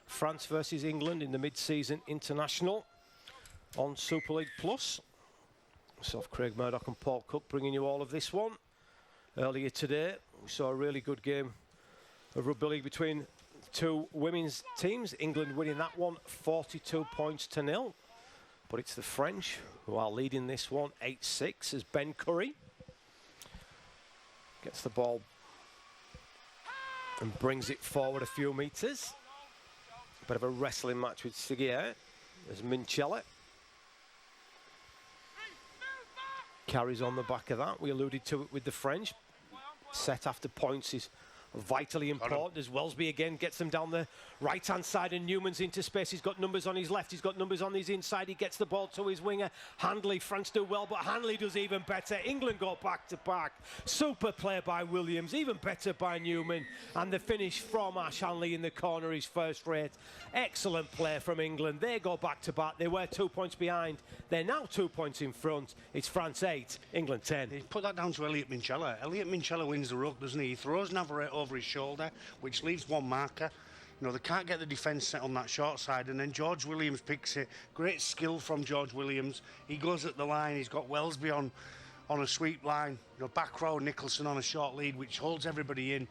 France versus England in the mid-season international on Super League Plus. Myself, Craig Murdoch and Paul Cook bringing you all of this one. Earlier today, we saw a really good game of rugby league between two women's teams. England winning that one 42 points to 0. But it's the French who are leading this one 8-6 as Ben Curry gets the ball and brings it forward a few metres. Bit of a wrestling match with Seguier as Minchella carries on the back of that. We alluded to it with the French. Set after points is vitally important as Welsby again gets them down the right-hand side and Newman's into space. He's got numbers on his left, he's got numbers on his inside. He gets the ball to his winger, Handley. France do well, but Handley does even better. England go back-to-back. Super play by Williams, even better by Newman. And the finish from Ash Handley in the corner is first rate. Excellent play from England. They go back-to-back. They were 2 points behind. They're now 2 points in front. It's France 8, England 10. He put that down to Elliot Minchella. Elliot Minchella wins the ruck, doesn't he? He throws Navarrete over his shoulder, which leaves one marker. You know, they can't get the defence set on that short side, and then George Williams picks it. Great skill from George Williams. He goes at the line. He's got Welsby on a sweep line. You know, back row, Nicholson on a short lead, which holds everybody in.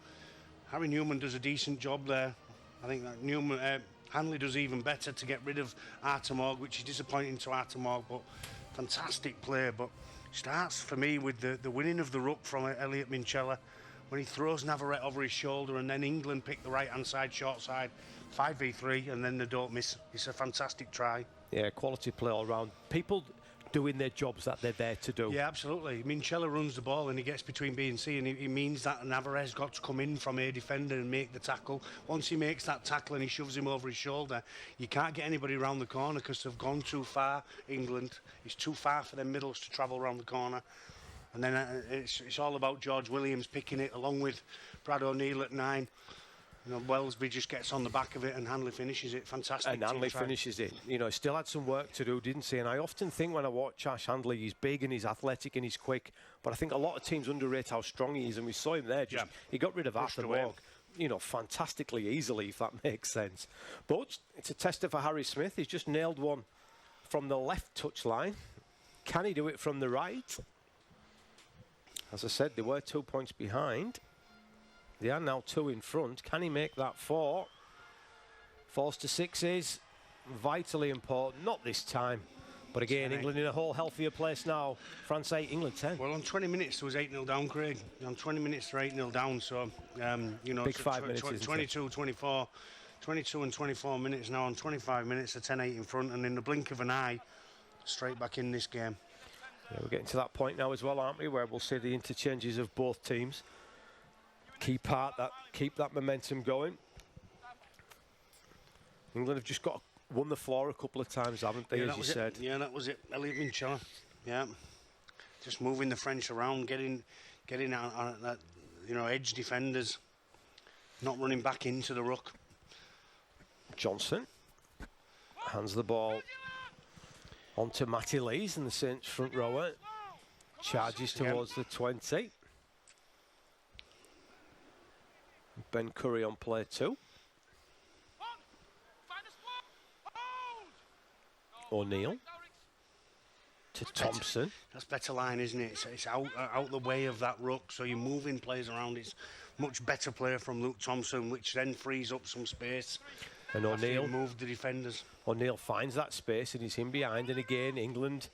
Harry Newman does a decent job there. I think that Hanley does even better to get rid of Artemog, which is disappointing to Artemog, but fantastic play. But starts for me with the winning of the ruck from Elliot Minchella when he throws Navarrete over his shoulder, and then England pick the right-hand side, short side, 5v3, and then they don't miss. It's a fantastic try. Yeah, quality play all round. People doing their jobs that they're there to do. Yeah, absolutely. Minchella runs the ball and he gets between B and C, and he means that Navarrete's got to come in from a defender and make the tackle. Once he makes that tackle and he shoves him over his shoulder, you can't get anybody around the corner because they've gone too far, England. It's too far for them middles to travel around the corner. And then it's all about George Williams picking it along with Brad O'Neill at 9. You know, Welsby just gets on the back of it and Handley finishes it. Fantastic. And Handley finishes it. You know, still had some work to do, didn't he? And I often think when I watch Ash Handley, he's big and he's athletic and he's quick. But I think a lot of teams underrate how strong he is. And we saw him there. He got rid of half the walk, you know, fantastically easily, if that makes sense. But it's a tester for Harry Smith. He's just nailed one from the left touchline. Can he do it from the right? As I said, they were 2 points behind. They are now 2 in front. Can he make that 4? 4 to 6 is vitally important. Not this time. But again, England in a whole healthier place now. France 8, England 10. Well, on 20 minutes, there was 8-0 down, Craig. On 20 minutes, they're 8-0 down. So, you know, big 5 minutes, 22, 24, 22 and 24 minutes now. On 25 minutes, they're 10-8 in front. And in the blink of an eye, straight back in this game. Yeah, we're getting to that point now as well, aren't we, where we'll see the interchanges of both teams. Key part that keep that momentum going. England have just won the floor a couple of times, haven't they, as you said? Yeah, that was it. Elliot Minchella. Yeah. Just moving the French around, getting on that, you know, edge defenders, not running back into the ruck. Johnson hands the ball on to Matty Lees in the Saints front rower. Charges towards the 20. Ben Curry on play 2. O'Neill to Thompson. That's better line, isn't it? It's out the way of that ruck, so you're moving players around. It's much better player from Luke Thompson, which then frees up some space. And O'Neill moved the defenders. O'Neill finds that space and he's in behind. And again, England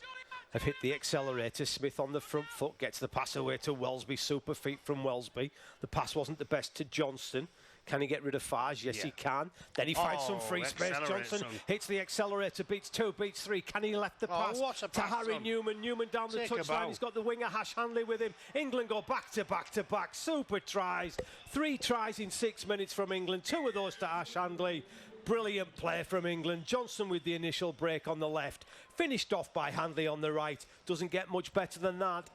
have hit the accelerator. Smith on the front foot gets the pass away to Welsby. Super feet from Welsby. The pass wasn't the best to Johnston. Can he get rid of Fage? Yes, he can. Then he finds some free space. Johnson hits the accelerator, beats 2, beats 3. Can he left the pass to Harry Newman? Newman down the touchline. He's got the winger Hash Hanley with him. England go back to back to back. Super tries. 3 tries in 6 minutes from England. 2 of those to Hash Hanley. Brilliant play from England. Johnson with the initial break on the left. Finished off by Handley on the right. Doesn't get much better than that.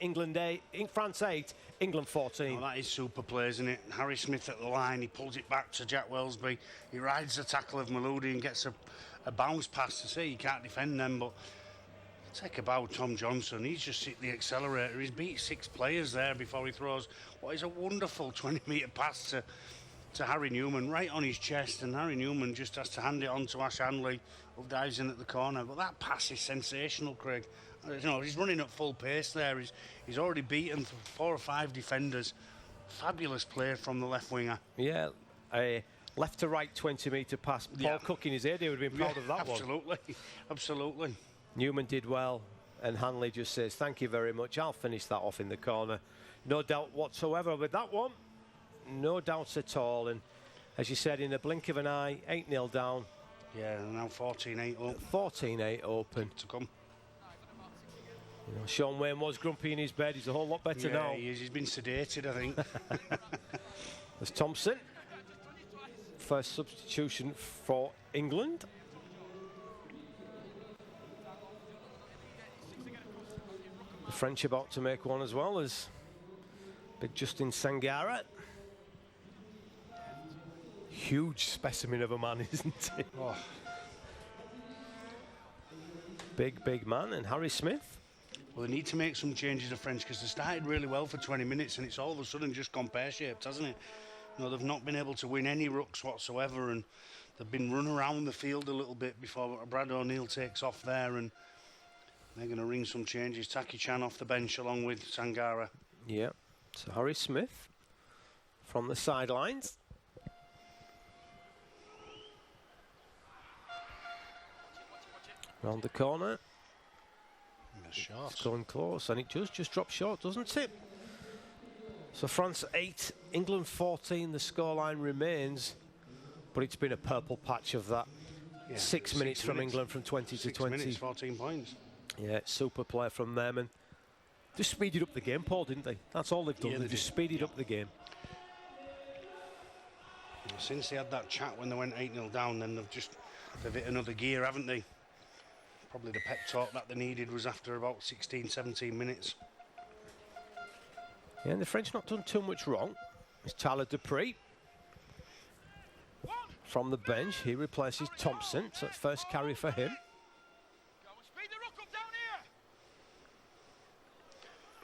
France 8, England 14. Oh, that is super play, isn't it? Harry Smith at the line. He pulls it back to Jack Welsby. He rides the tackle of Maludi and gets a bounce pass to see. He can't defend them, but take a bow, Tom Johnson. He's just hit the accelerator. He's beat 6 players there before he throws what is a wonderful 20-metre pass to Harry Newman, right on his chest, and Harry Newman just has to hand it on to Ash Hanley, who dives in at the corner. But that pass is sensational, Craig. You know, he's running at full pace there. He's already beaten 4 or 5 defenders. Fabulous play from the left winger. Yeah, a left to right 20-metre pass. Paul Cook in his area would have been proud of that absolutely. one. Absolutely. Newman did well, and Hanley just says, thank you very much. I'll finish that off in the corner. No doubt whatsoever with that one. No doubts at all. And as you said, in the blink of an eye, 8-0 down. Yeah, now 14-8 up. 14-8 open. To come. You know, Sean Wayne was grumpy in his bed. He's a whole lot better now. He is. He's been sedated, I think. There's Thompson. First substitution for England. The French about to make one as well as big Justin Sangara. Huge specimen of a man, isn't he? Oh. Big man. And Harry Smith. Well, they need to make some changes to French because they started really well for 20 minutes and it's all of a sudden just gone pear-shaped, hasn't it? You know, they've not been able to win any rucks whatsoever and they've been run around the field a little bit before Brad O'Neill takes off there and they're going to ring some changes. Taki Chan off the bench along with Sangara. Yeah. So Harry Smith from the sidelines. Round the corner. It's going close, and it just drops short, doesn't it? So France 8, England 14. The scoreline remains, but it's been a purple patch of that. Yeah, 6 minutes from England from 20 to 20. 6 minutes, 14 points. Yeah, super play from them, and just speeded up the game, Paul, didn't they? That's all they've done. They've just speeded up the game. Since they had that chat when they went 8-0 down, then they've hit another gear, haven't they? Probably the pep talk that they needed was after about 16, 17 minutes. Yeah, and the French not done too much wrong. It's Tyler Dupree. From the bench, he replaces Thompson. So first carry for him.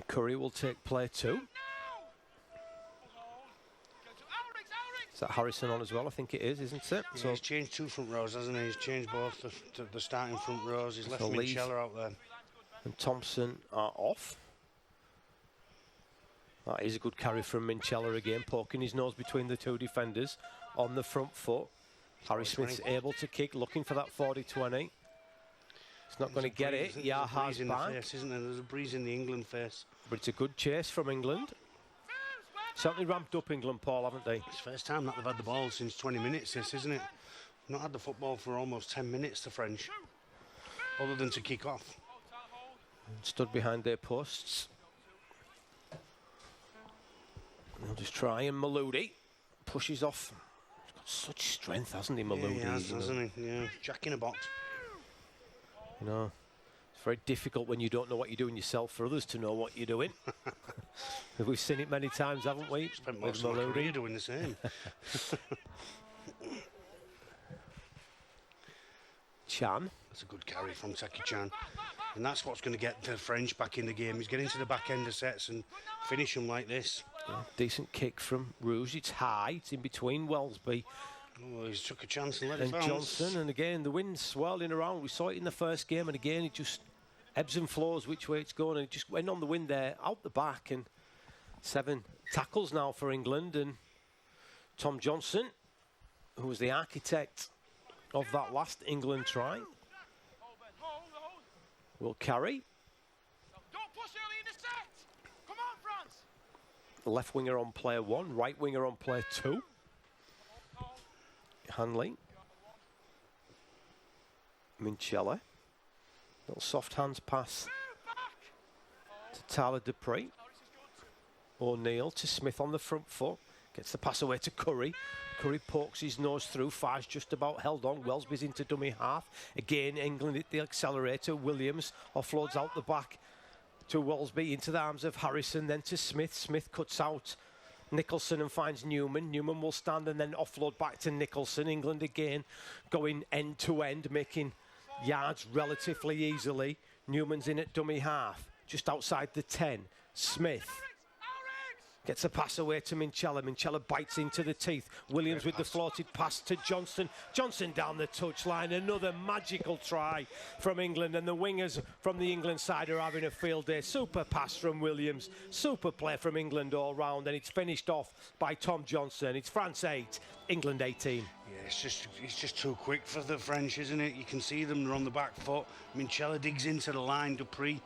Curry will take play 2. Is that Harrison on as well? I think it is, isn't it? Yeah, so he's changed 2 front rows, hasn't he? He's changed both the starting front rows. He's left Minchella out there. And Thompson are off. That is a good carry from Minchella again, poking his nose between the two defenders on the front foot. Harry Smith's able to kick, looking for that 40-20. He's not going to get it. Yaha's back. Isn't there? There's a breeze in the England face. But it's a good chase from England. Certainly ramped up England, Paul, haven't they? It's the first time that they've had the ball since 20 minutes, this, isn't it? Not had the football for almost 10 minutes, the French, other than to kick off. Stood behind their posts. They'll just try, and Maloudi pushes off. He's got such strength, hasn't he, Maloudi? Yeah, he has, hasn't he? Yeah, Jack in a box. You know, it's very difficult when you don't know what you're doing yourself for others to know what you're doing. We've seen it many times, haven't we? Spent most of my career doing the same. Chan. That's a good carry from Taki Chan. And that's what's going to get the French back in the game. He's getting to the back end of sets and finish them like this. Yeah, decent kick from Rouge. It's high. It's in between Welsby Oh, he's took a chance and let it and bounce. Johnson. And again, the wind's swirling around. We saw it in the first game. And again, it just ebbs and flows which way it's going. And it just went on the wind there, out the back. And 7 tackles now for England. And Tom Johnson, who was the architect of that last England try, will carry. Don't push early in the set. Come on, France. Left winger on player 1, right winger on player 2. Hanley. Minchella. Little soft hands pass to Tyler Dupree. O'Neill to Smith on the front foot. Gets the pass away to Curry. Curry pokes his nose through. Five's just about held on. Welsby's into dummy half. Again, England hit the accelerator. Williams offloads out the back to Welsby into the arms of Harrison, then to Smith. Smith cuts out Nicholson and finds Newman. Newman will stand and then offload back to Nicholson. England again going end to end, making yards relatively easily. Newman's in at dummy half, just outside the 10. Smith gets a pass away to Minchella. Minchella bites into the teeth. Williams with the floated pass to Johnson. Johnson down the touchline. Another magical try from England. And the wingers from the England side are having a field day. Super pass from Williams. Super play from England all round. And it's finished off by Tom Johnson. It's France 8, England 18. Yeah, it's just too quick for the French, isn't it? You can see them, they're on the back foot. Minchella digs into the line. Dupree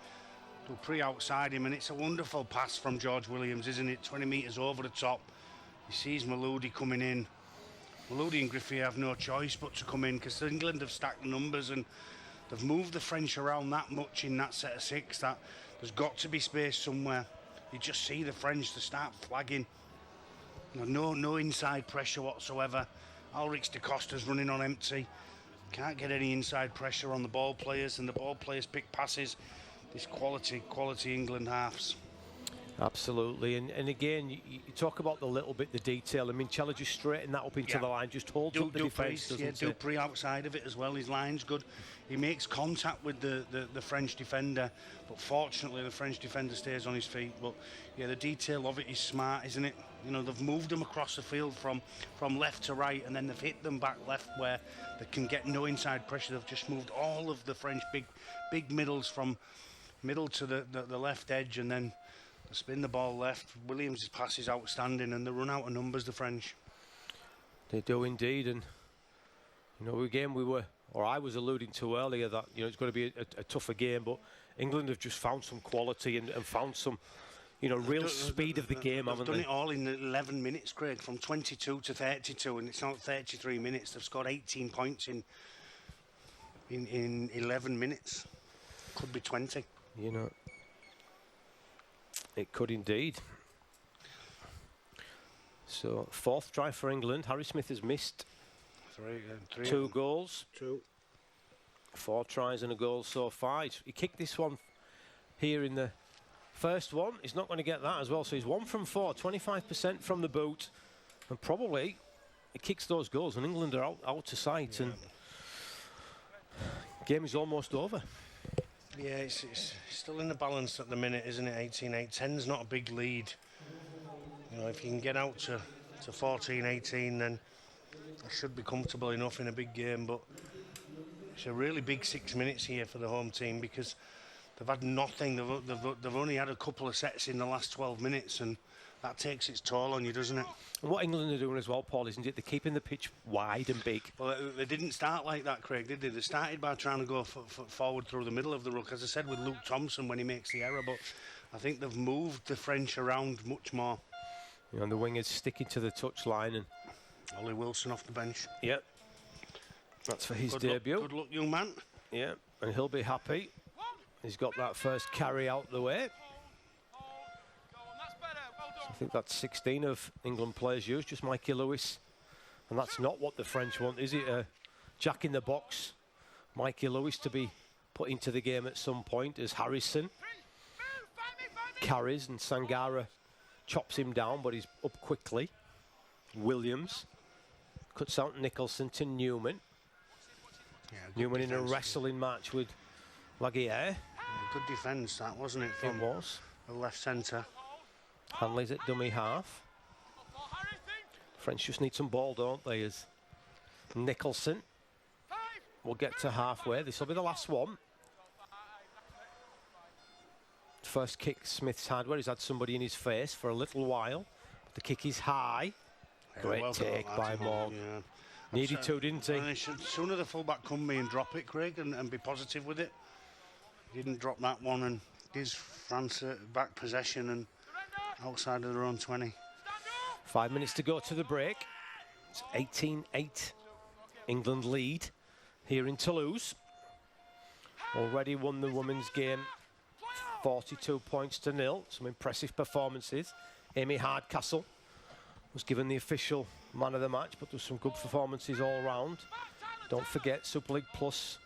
outside him, and it's a wonderful pass from George Williams, isn't it? 20 metres over the top. He sees Maloudi coming in. Maloudi and Griffey have no choice but to come in because England have stacked the numbers and they've moved the French around that much in that set of 6 that there's got to be space somewhere. You just see the French to start flagging. No inside pressure whatsoever. Ulrich de Costa's running on empty. Can't get any inside pressure on the ball players, and the ball players pick passes. This quality England halves. Absolutely, and again, you talk about the little bit, the detail. I mean, Minchella just straighten that up into the line, just holds up the defence, doesn't it? Dupree outside of it as well. His line's good. He makes contact with the French defender, but fortunately the French defender stays on his feet. But yeah, the detail of it is smart, isn't it? You know, they've moved them across the field from left to right, and then they've hit them back left where they can get no inside pressure. They've just moved all of the French big middles from middle to the left edge, and then they spin the ball left. Williams' pass is outstanding, and they run out of numbers, the French. They do indeed, and you know, again, I was alluding to earlier that, you know, it's going to be a tougher game, but England have just found some quality and found some, you know, real speed of the game, haven't they? They've done it all in 11 minutes, Craig, from 22 to 32, and it's not 33 minutes. They've scored 18 points in 11 minutes. Could be 20. You know, it could indeed. So, 4th try for England. Harry Smith has missed 2 goals. 2. 4 tries and a goal so far. He kicked this one here in the first one. He's not going to get that as well. So he's 1 from 4, 25% from the boot. And probably he kicks those goals and England are out of sight. Yeah. And game is almost over. Yeah, it's still in the balance at the minute, isn't it? 18-8. 10's not a big lead. You know, if you can get out to 14-18, then it should be comfortable enough in a big game. But it's a really big 6 minutes here for the home team because they've had nothing. They've only had a couple of sets in the last 12 minutes, and that takes its toll on you, doesn't it? And what England are doing as well, Paul, isn't it? They're keeping the pitch wide and big. Well, they didn't start like that, Craig, did they? They started by trying to go forward through the middle of the ruck, as I said, with Luke Thompson when he makes the error, but I think they've moved the French around much more. You know, and the wingers sticking to the touchline, and Ollie Wilson off the bench. yeah, that's for his Good debut. Luck, good luck, young man. Yeah, and he'll be happy. He's got that first carry out the way. Go on, that's better. Well done. I think that's 16 of England players used, just Mikey Lewis. And that's not what the French want, is it? Jack in the box, Mikey Lewis to be put into the game at some point as Harrison carries and Sangara chops him down, but he's up quickly. Williams cuts out Nicholson to Newman. Yeah, good Newman in a defence. wrestling match with Laguerre. Yeah, good defence, that, wasn't it, It from was. the left centre. Hanley's at dummy half. French just need some ball, don't they? As Nicholson will get to halfway. This will be the last one. First kick Smith's had where he's had somebody in his face for a little while. But the kick is high. Yeah, Great well done, take lads, by well Morg. done, yeah. Needed to, didn't he? And it should, sooner the fullback come me and drop it, Craig, and be positive with it. He didn't drop that one and gives France back possession and outside of their own 20. 5 minutes to go to the break. It's 18-8. England lead here in Toulouse. Already won the women's game 42 points to 0. Some impressive performances. Amy Hardcastle was given the official man of the match, but there's some good performances all round. Don't forget Super League Plus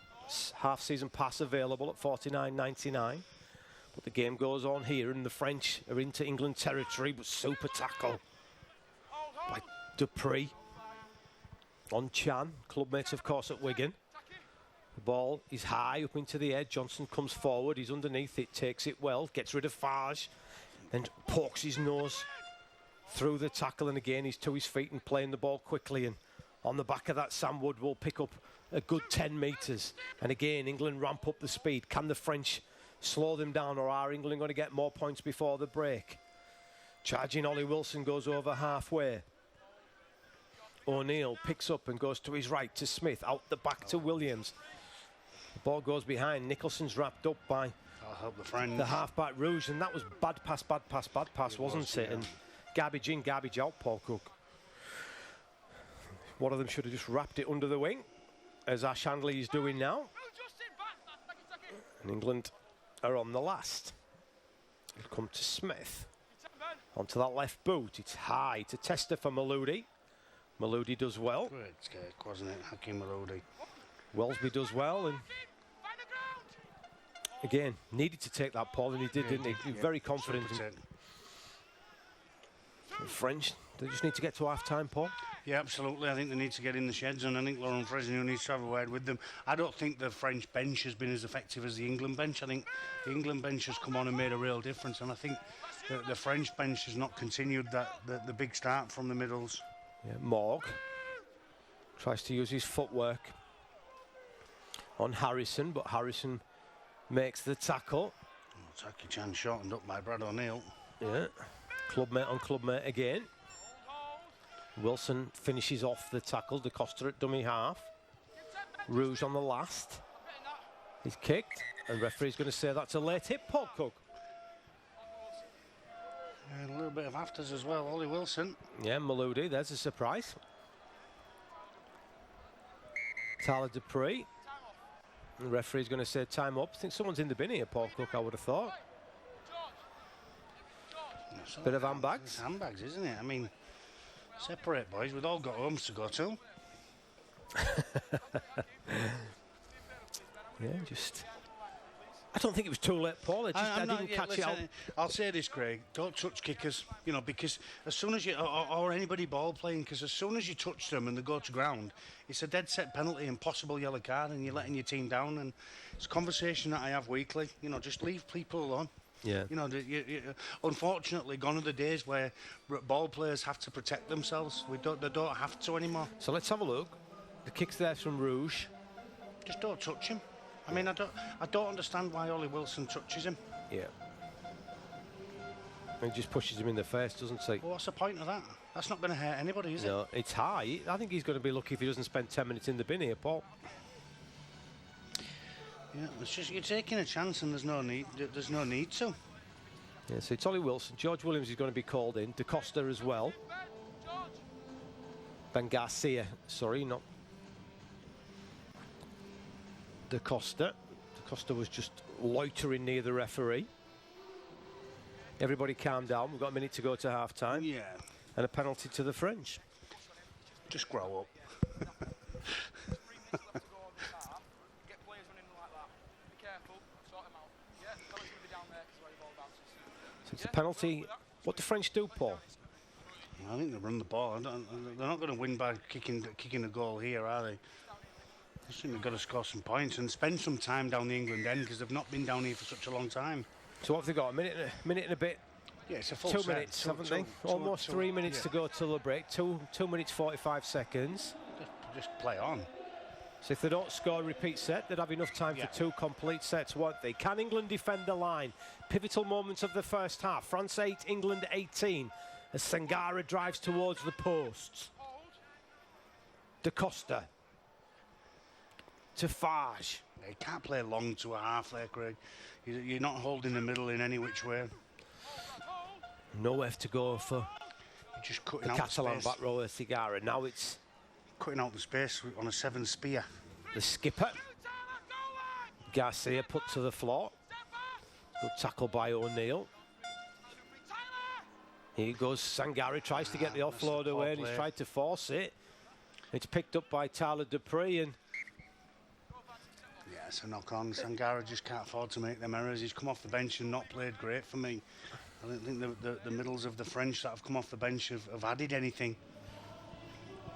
half-season pass available at $49.99. But the game goes on here, and the French are into England territory, but super tackle by Dupree on Chan, clubmates of course at Wigan. The ball is high up into the edge. Johnson comes forward, he's underneath it, takes it well, gets rid of Fage, then pokes his nose through the tackle, and again he's to his feet and playing the ball quickly, and on the back of that Sam Wood will pick up a good 10 metres, and again England ramp up the speed. Can the French slow them down, or are England going to get more points before the break? Charging Ollie Wilson goes over halfway. O'Neill picks up and goes to his right to Smith, out the back to Williams. The ball goes behind. Nicholson's wrapped up by I'll help the French. the half-back Rouge, and that was bad pass, wasn't was, it? yeah. And garbage in, garbage out, Paul Cook. One of them should have just wrapped it under the wing, as Ash Handley is doing now. And England are on the last. It'll come to Smith. Onto that left boot. It's high to Tester for Maludi. Maludi does well. Great kick, wasn't it, Hakim Marodi? Wellesby does well, and again needed to take that, Paul, and he did, didn't he? He was very confident. Super And take. the French, they just need to get to half-time, Paul. Yeah, absolutely. I think they need to get in the sheds, and I think Laurent Fresnel needs to have a word with them. I don't think the French bench has been as effective as the England bench. I think the England bench has come on and made a real difference, and I think the French bench has not continued the big start from the middles. Yeah, Morg tries to use his footwork on Harrison, but Harrison makes the tackle. Taki Chan shortened up by Brad O'Neill. Yeah, clubmate on clubmate again. Wilson finishes off the tackle. De Costa at dummy half. Rouge on the last. He's kicked, and referee's going to say that's a late hit, Paul Cook. And a little bit of afters as well, Ollie Wilson. Yeah, Maludi, there's a surprise. Tyler Dupree. The referee's going to say time up. I think someone's in the bin here, Paul Cook, I would have thought. Bit of handbags. It's handbags, isn't it? I mean, separate, boys. We've all got homes to go to. Yeah, just... I don't think it was too late, Paul. I didn't catch it out. I'll say this, Craig. Don't touch kickers, you know, because as soon as you, or anybody ball playing, because as soon as you touch them and they go to ground, it's a dead set penalty and possible yellow card, and you're letting your team down. And it's a conversation that I have weekly. You know, just leave people alone. Yeah. You know, unfortunately, gone are the days where ball players have to protect themselves. They don't have to anymore. So let's have a look. The kick's there from Rouge. Just don't touch him. I mean, I don't understand why Ollie Wilson touches him. Yeah. He just pushes him in the face, doesn't he? Well, what's the point of that? That's not going to hurt anybody, is it? No, it's high. I think he's going to be lucky if he doesn't spend 10 minutes in the bin here, Paul. Yeah, it's just you're taking a chance, and there's no need. There's no need to. Yeah, so it's Ollie Wilson. George Williams is going to be called in. Da Costa as well. Ben Garcia, sorry, not Da Costa. Da Costa was just loitering near the referee. Everybody calm down. We've got a minute to go to half time. Yeah. And a penalty to the French. Just grow up. So it's a penalty. What do French do, Paul? I think they run the ball. They're not going to win by kicking a goal here, are they? I think they've got to score some points and spend some time down the England end because they've not been down here for such a long time. So what have they got? A minute and a bit. Yeah, it's a full 2 set. minutes, haven't they? Almost 3 minutes to go till the break. 2 minutes 45 seconds. Just play on. So if they don't score a repeat set, they'd have enough time for 2 complete sets, won't they? Can England defend the line? Pivotal moments of the first half. France 8, England 18. As Sangara drives towards the posts. Da Costa. To Farge. You can't play long to a half there, Craig. You're not holding the middle in any which way. Nowhere to go for You're just cutting the out Catalan the space. back rower Sangara. Now it's Cutting out the space on a 7 spear. the skipper. Garcia put to the floor. Good tackle by O'Neill. Here goes Sangari, tries to get the offload away, and he's tried to force it. It's picked up by Tyler Dupree, and Yeah, it's a knock on. Sangara just can't afford to make them errors. He's come off the bench and not played great for me. I don't think the middles of the French that have come off the bench have added anything.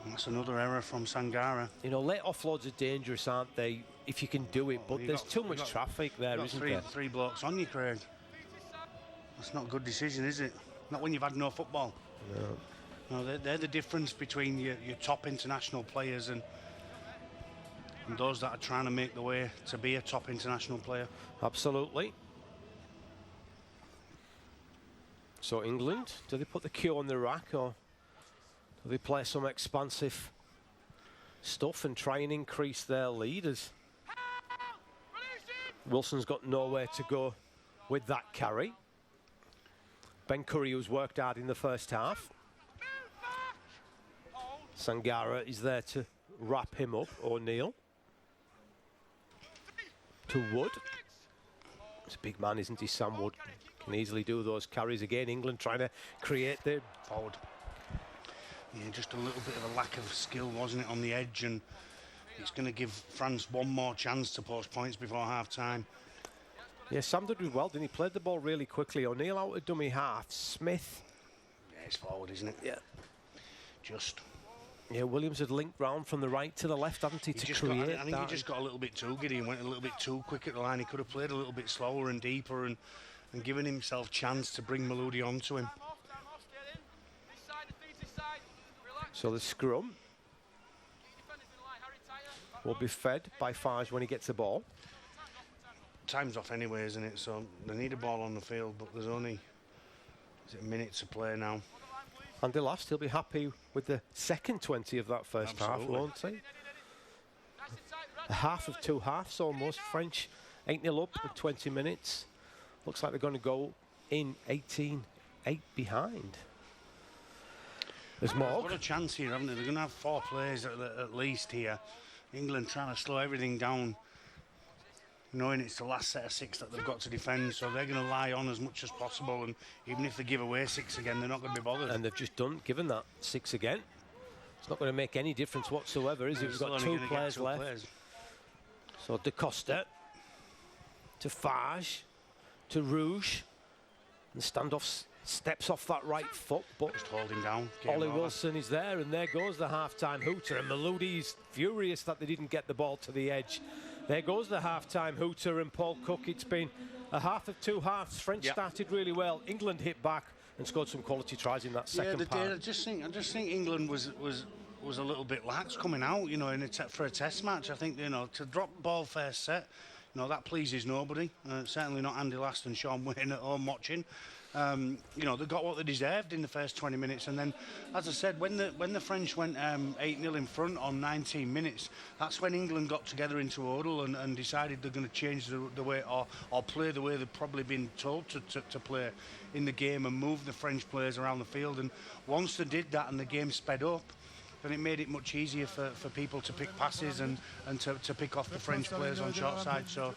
And that's another error from Sangara. you know, late offloads are dangerous, aren't they? If you can do it, but you've there's got- too you've much got- traffic there, isn't there? Three blokes on you, Craig. That's not a good decision, is it? Not when you've had no football. No, they're the difference between your top international players and those that are trying to make the way to be a top international player. Absolutely. So England, do they put the cue on the rack, or do they play some expansive stuff and try and increase their lead? As Wilson's got nowhere to go with that carry. Ben Curry, who's worked hard in the first half. Sangara is there to wrap him up. O'Neill to Wood. He's a big man, isn't he, Sam Wood? Can easily do those carries again. England trying to create the Forward. Yeah, just a little bit of a lack of skill, wasn't it, on the edge, and it's going to give France one more chance to post points before half time. Yeah, Sam did well, didn't he? Played the ball really quickly. O'Neill out of dummy half. Smith. Yeah, it's forward, isn't it? Yeah. Just. Yeah, Williams had linked round from the right to the left, hadn't he, to Just create I think that. he just got a little bit too giddy and went a little bit too quick at the line. He could have played a little bit slower and deeper and given himself chance to bring Maloudi onto him. So the scrum will be fed by Farge when he gets the ball. Time's off anyway, isn't it? So they need a ball on the field, but there's only a minute to play now. Andy Last, he'll be happy with the second 20 of that first half, Absolutely. won't he? A half of 2 halves almost. French 8-0 up with 20 minutes. Looks like they're going to go in 18-8 behind. There's They've Morg. got a chance here, haven't they? They're going to have 4 players at least here. England trying to slow everything down, knowing it's the last set of 6 that they've got to defend, so they're going to lie on as much as possible, and even if they give away 6 again, they're not going to be bothered. And they've just given that 6 again. It's not going to make any difference whatsoever, is it? We've got 2 players left. So Da Costa to Farge to Rouge. And standoff steps off that right foot, but Just hold him down. Game Ollie over. Wilson is there, and there goes the half-time hooter. And Maloudi's furious that they didn't get the ball to the edge. There goes the half-time hooter, and Paul Cook. It's been a half of 2 halves. French started really well. England hit back and scored some quality tries in that second they part. did. I just think England was a little bit lax coming out, you know, for a test match. I think, you know, to drop the ball first set, No, that pleases nobody. Certainly not Andy Last and Sean Wayne at home watching. They got what they deserved in the first 20 minutes, and then, as I said, when the French went 8-0 in front on 19 minutes, that's when England got together into a huddle and decided they're going to change the way or play the way they've probably been told to play in the game and move the French players around the field. And once they did that and the game sped up, then it made it much easier for people to pick passes and to pick off the French players on short side. So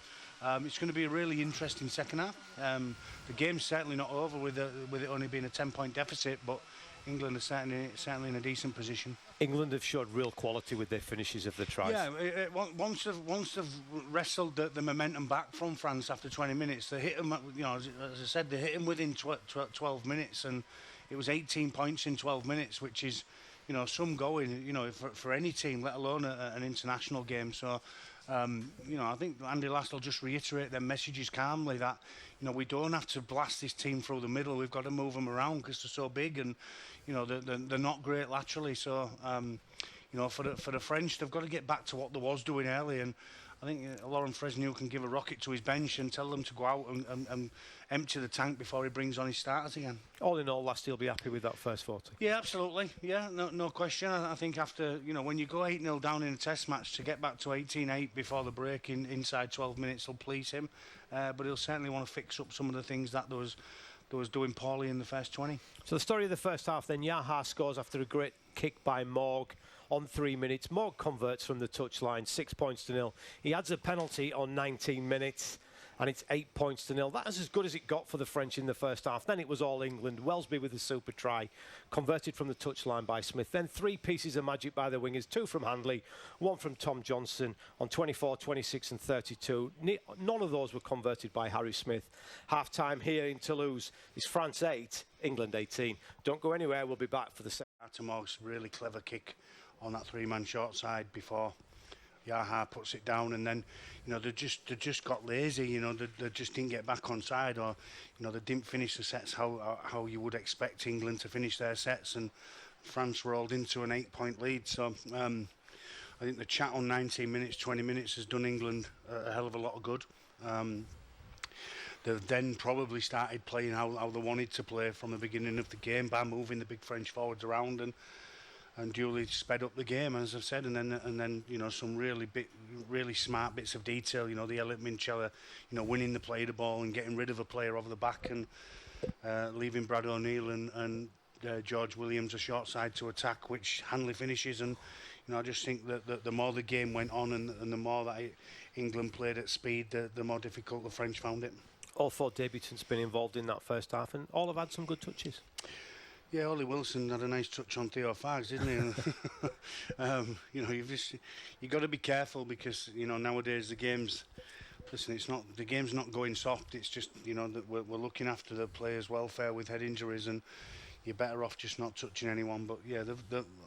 it's going to be a really interesting second half. The game's certainly not over with it only being a 10-point deficit, but England are certainly in a decent position. England have showed real quality with their finishes of the tries. Yeah, once they've wrestled the momentum back from France after 20 minutes, they hit them. As I said, they hit them within 12 minutes, and it was 18 points in 12 minutes, which is, some going, for any team, let alone an international game. So, I think Andy Last will just reiterate their messages calmly that, we don't have to blast this team through the middle. We've got to move them around because they're so big and, they're not great laterally. So, for the French, they've got to get back to what they was doing early. And I think Laurent Fresneau can give a rocket to his bench and tell them to go out and empty the tank before he brings on his starters again. All in all, Last, he'll be happy with that first 40. Yeah, absolutely. Yeah, no question. I think after, when you go 8-0 down in a test match, to get back to 18-8 before the break inside 12 minutes will please him. But he'll certainly want to fix up some of the things that there was doing poorly in the first 20. So the story of the first half then, Yaha scores after a great kick by Morg on 3 minutes. Morg converts from the touchline, 6 points to 0. He adds a penalty on 19 minutes, and it's 8 points to 0. That was as good as it got for the French in the first half. Then it was all England. Wellesby with the super try, converted from the touchline by Smith. Then 3 pieces of magic by the wingers, 2 from Handley, 1 from Tom Johnson on 24, 26 and 32. None of those were converted by Harry Smith. Half-time here in Toulouse is France 8, England 18. Don't go anywhere, we'll be back for the second. Morg's really clever kick on that 3-man short side before Yaha puts it down, and then they just got lazy. They just didn't get back on side, or they didn't finish the sets how you would expect England to finish their sets, and France rolled into an 8-point lead. So I think the chat on 19 minutes, 20 minutes has done England a hell of a lot of good. They've then probably started playing how they wanted to play from the beginning of the game by moving the big French forwards around and duly sped up the game, as I've said, and then some really smart bits of detail. The Elliot Minchella, winning the play the ball and getting rid of a player over the back and leaving Brad O'Neill and George Williams a short side to attack, which Handley finishes. And I just think that the more the game went on and the more that England played at speed, the more difficult the French found it. All 4 debutants been involved in that first half, and all have had some good touches. Yeah, Ollie Wilson had a nice touch on Theo Fargs, didn't he? You've got to be careful because nowadays the game's not going soft. It's just that we're looking after the players' welfare with head injuries, and you're better off just not touching anyone. But yeah,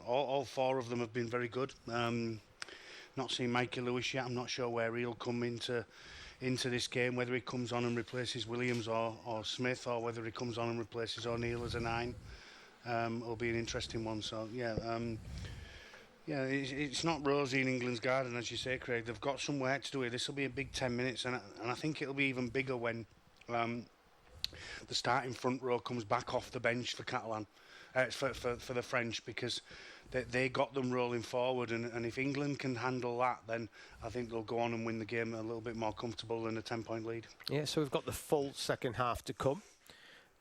all 4 of them have been very good. Not seen Mikey Lewis yet. I'm not sure where he'll come into this game, whether he comes on and replaces Williams or Smith, or whether he comes on and replaces O'Neill as a 9. It'll be an interesting one. So it's not rosy in England's garden, as you say, Craig. They've got some work to do here. This will be a big 10 minutes, and I think it'll be even bigger when the starting front row comes back off the bench for Catalan, for the French, because they got them rolling forward, and if England can handle that, then I think they'll go on and win the game a little bit more comfortable than a 10-point lead. Yeah, so we've got the full second half to come.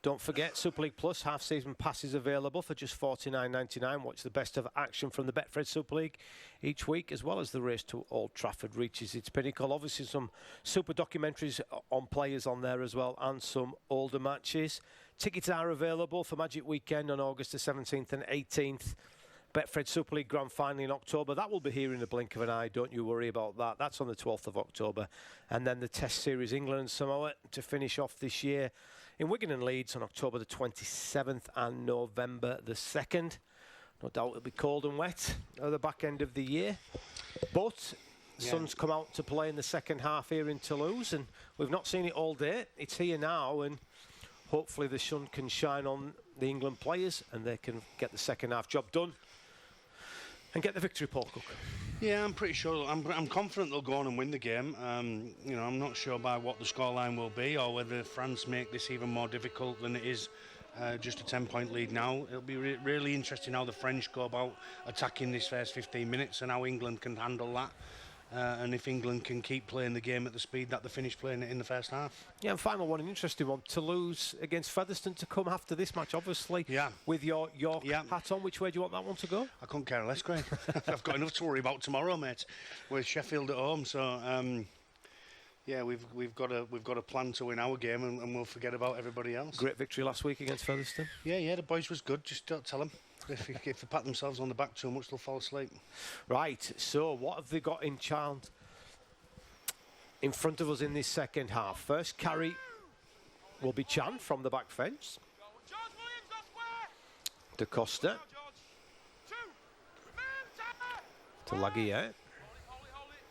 Don't forget, Super League Plus half-season passes available for just $49.99. Watch the best of action from the Betfred Super League each week, as well as the race to Old Trafford reaches its pinnacle. Obviously, some super documentaries on players on there as well, and some older matches. Tickets are available for Magic Weekend on August the 17th and 18th. Betfred Super League Grand Final in October. That will be here in the blink of an eye. Don't you worry about that. That's on the 12th of October. And then the Test Series England and Samoa to finish off this year in Wigan and Leeds on October the 27th and November the 2nd. No doubt it'll be cold and wet at the back end of the year. But the sun's come out to play in the second half here in Toulouse, and we've not seen it all day. It's here now, and hopefully the sun can shine on the England players and they can get the second half job done. and get the victory, Paul Cook. Yeah, I'm pretty sure. I'm confident they'll go on and win the game. You know, I'm not sure by what the scoreline will be or whether France make this even more difficult than it is. Just a 10-point lead now. It'll be really interesting how the French go about attacking this first 15 minutes and how England can handle that. And if England can keep playing the game at the speed that they finished playing it in the first half. Yeah, and final one, an interesting one. Toulouse against Featherstone to come after this match, obviously. Yeah. With your hat on, which way do you want that one to go? I couldn't care less, Craig. I've got enough to worry about tomorrow, mate. With Sheffield at home, so yeah, we've got a plan to win our game, and we'll forget about everybody else. Great victory last week against Featherstone. Yeah, the boys was good. Just don't tell them. If they pat themselves on the back too much, they'll fall asleep. Right, so what have they got in front of us in this second half? First carry will be Chan from the back fence. George Williams, that's where. Da Costa George. 2. to Laguerre. Hold it.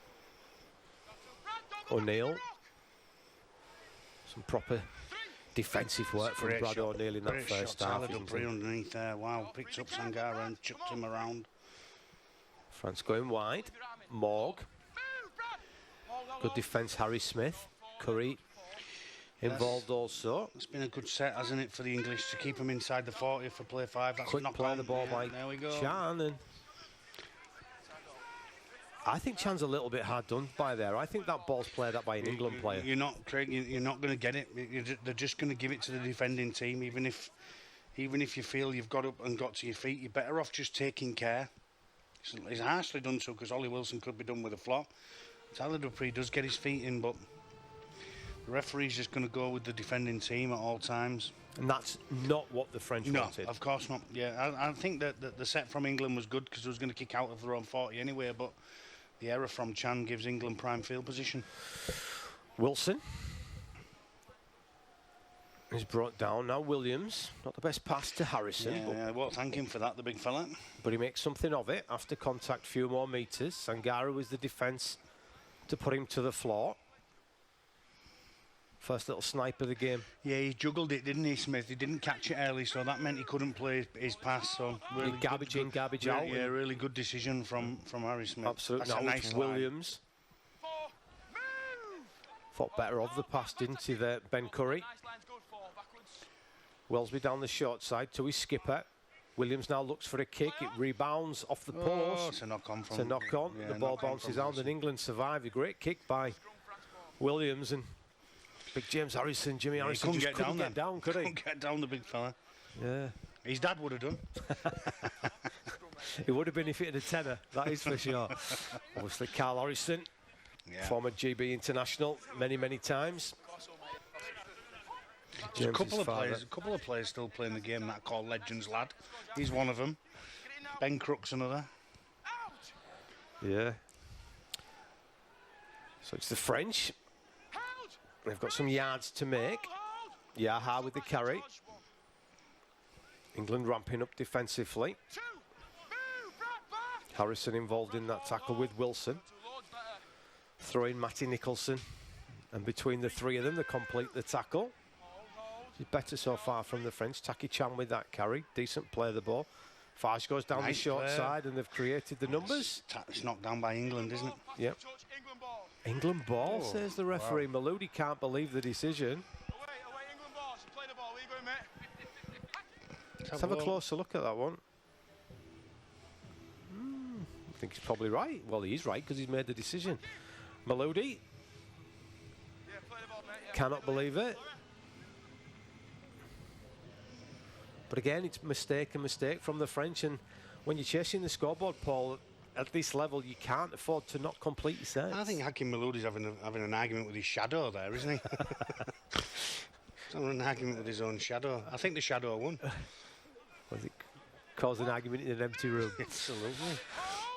Got to Brad, O'Neill. Rock. Some proper 3. defensive work from Great Brad shot. O'Neill in that Great first shot. half. Tyler isn't Dupree he? underneath there. Wow, picked up Sangara and chucked him around. France going wide. Morg. Move, Brad. Hold. Good defence, Harry Smith. Curry involved also. It's been a good set, hasn't it, for the English to keep them inside the 40 for play 5. That's Quick knock play on. the ball Yeah, by there we go. Chan. And I think Chan's a little bit hard done by there. I think that ball's played up by an England player. You're not, Craig. You're not going to get it. They're just going to give it to the defending team, even if you feel you've got up and got to your feet. You're better off just taking care. It's harshly done so because Ollie Wilson could be done with a flop. Tyler Dupree does get his feet in, but the referee's just going to go with the defending team at all times. And that's not what the French No, wanted. of course not. Yeah, I think that the set from England was good because it was going to kick out of their own 40 anyway, but the error from Chan gives England prime field position. Wilson is brought down. Now Williams, not the best pass to Harrison, Yeah, well, thank him for that, the big fella. but he makes something of it after contact, few more metres. Sangara was the defence to put him to the floor. First little snipe of the game. Yeah, he juggled it, didn't he, Smith? He didn't catch it early, so that meant he couldn't play his pass. So really Garbage in, garbage out. Yeah, really good decision from Harry Smith. Absolutely. That's a Now nice it's line. Williams. 4. Move. Thought better of the pass, didn't he, there, Ben Curry? Nice line's good. 4. Backwards. Wellesby down the short side to his skipper. Williams now looks for a kick. It rebounds off the Oh, post. it's a knock on from. It's a knock on. Yeah, The ball knock on bounces from out, and England survive. A great kick by Williams, and big James Harrison, Jimmy Yeah, he Harrison couldn't just couldn't get down, could he? Couldn't get down, the big fella. Yeah. His dad would have done. It would have been if it had a tenner, that is for sure. Obviously, Carl Harrison, Yeah. former GB international, many, many times. There's a James's couple of players still playing the game that I call Legends Lad. He's one of them. Ben Crook's another. Out. Yeah. So it's the French. Held. They've got some yards to make. Hold. Yaha with the carry. George. 1. England ramping up defensively. 2. Move. Brad, back. Harrison involved in that tackle with Wilson. 2 Lords better. Throwing Matty Nicholson. And between the three of them, they complete the tackle. He's better so far from the French. Taki Chan with that carry. Decent play of the ball. Fage goes down the Nice short play. side, and they've created the numbers. It's knocked down by England, isn't it? Yep. Touch. England ball. England ball, Oh, says the referee. Maludi can't believe the decision. Away. England ball. So play the ball. Where you going, mate? Let's have a closer look at that one. I think he's probably right. Well, he is right because he's made the decision. Maludi Yeah, play the ball, mate. Yeah. cannot believe it. But again, it's mistake from the French. And when you're chasing the scoreboard, Paul, at this level, you can't afford to not complete your sets. I think Hakim Maloudi's having an argument with his shadow there, isn't he? He's having an argument with his own shadow. I think the shadow won. Was it cause an argument in an empty room? Absolutely.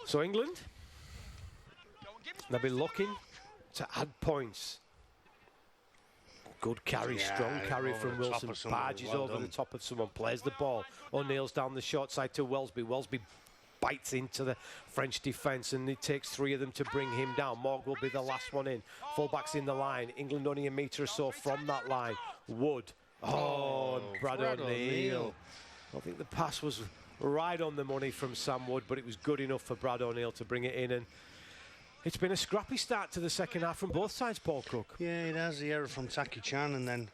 So England, Go and give us they'll be looking to add points. Good carry, Yeah, strong carry over from the top Wilson. of someone. Barges Well over done. the top of someone, plays the ball. O'Neill's down the short side to Wellesby. Wellesby bites into the French defence, and it takes three of them to bring him down. Morg will be the last one in. Fullbacks in the line. England only a metre or so from that line. Wood. Oh, and Brad O'Neill. I think the pass was right on the money from Sam Wood, but it was good enough for Brad O'Neill to bring it in. And it's been a scrappy start to the second half from both sides, Paul Cook. Yeah, it has the error from Taki Chan, and then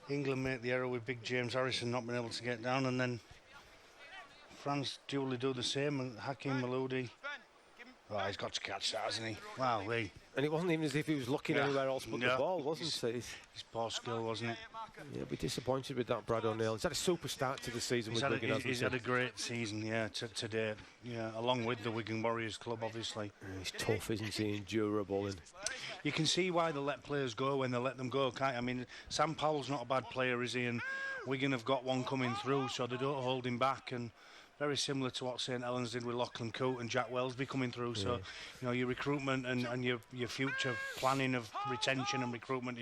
England make the error with Big James Harrison not being able to get down, and then France duly do the same, and Hakeem Maloudi. Oh, he's got to catch that, hasn't he? Wow, Lee. And it wasn't even as if he was looking anywhere else but the ball, wasn't it? His poor skill, wasn't it? Yeah, be disappointed with that, Brad O'Neill. He's had a super start to the season with Wigan, hasn't he? He's had a great season, yeah, to date. Yeah, along with the Wigan Warriors club, obviously. He's tough, isn't he? Endurable. And you can see why they let players go when they let them go, can't you? I mean, Sam Powell's not a bad player, is he? And Wigan have got one coming through, so they don't hold him back. And very similar to what St Helens did with Lachlan Coote and Jack Wellsby coming through. Yeah. So, you know, your recruitment and your future planning of retention and recruitment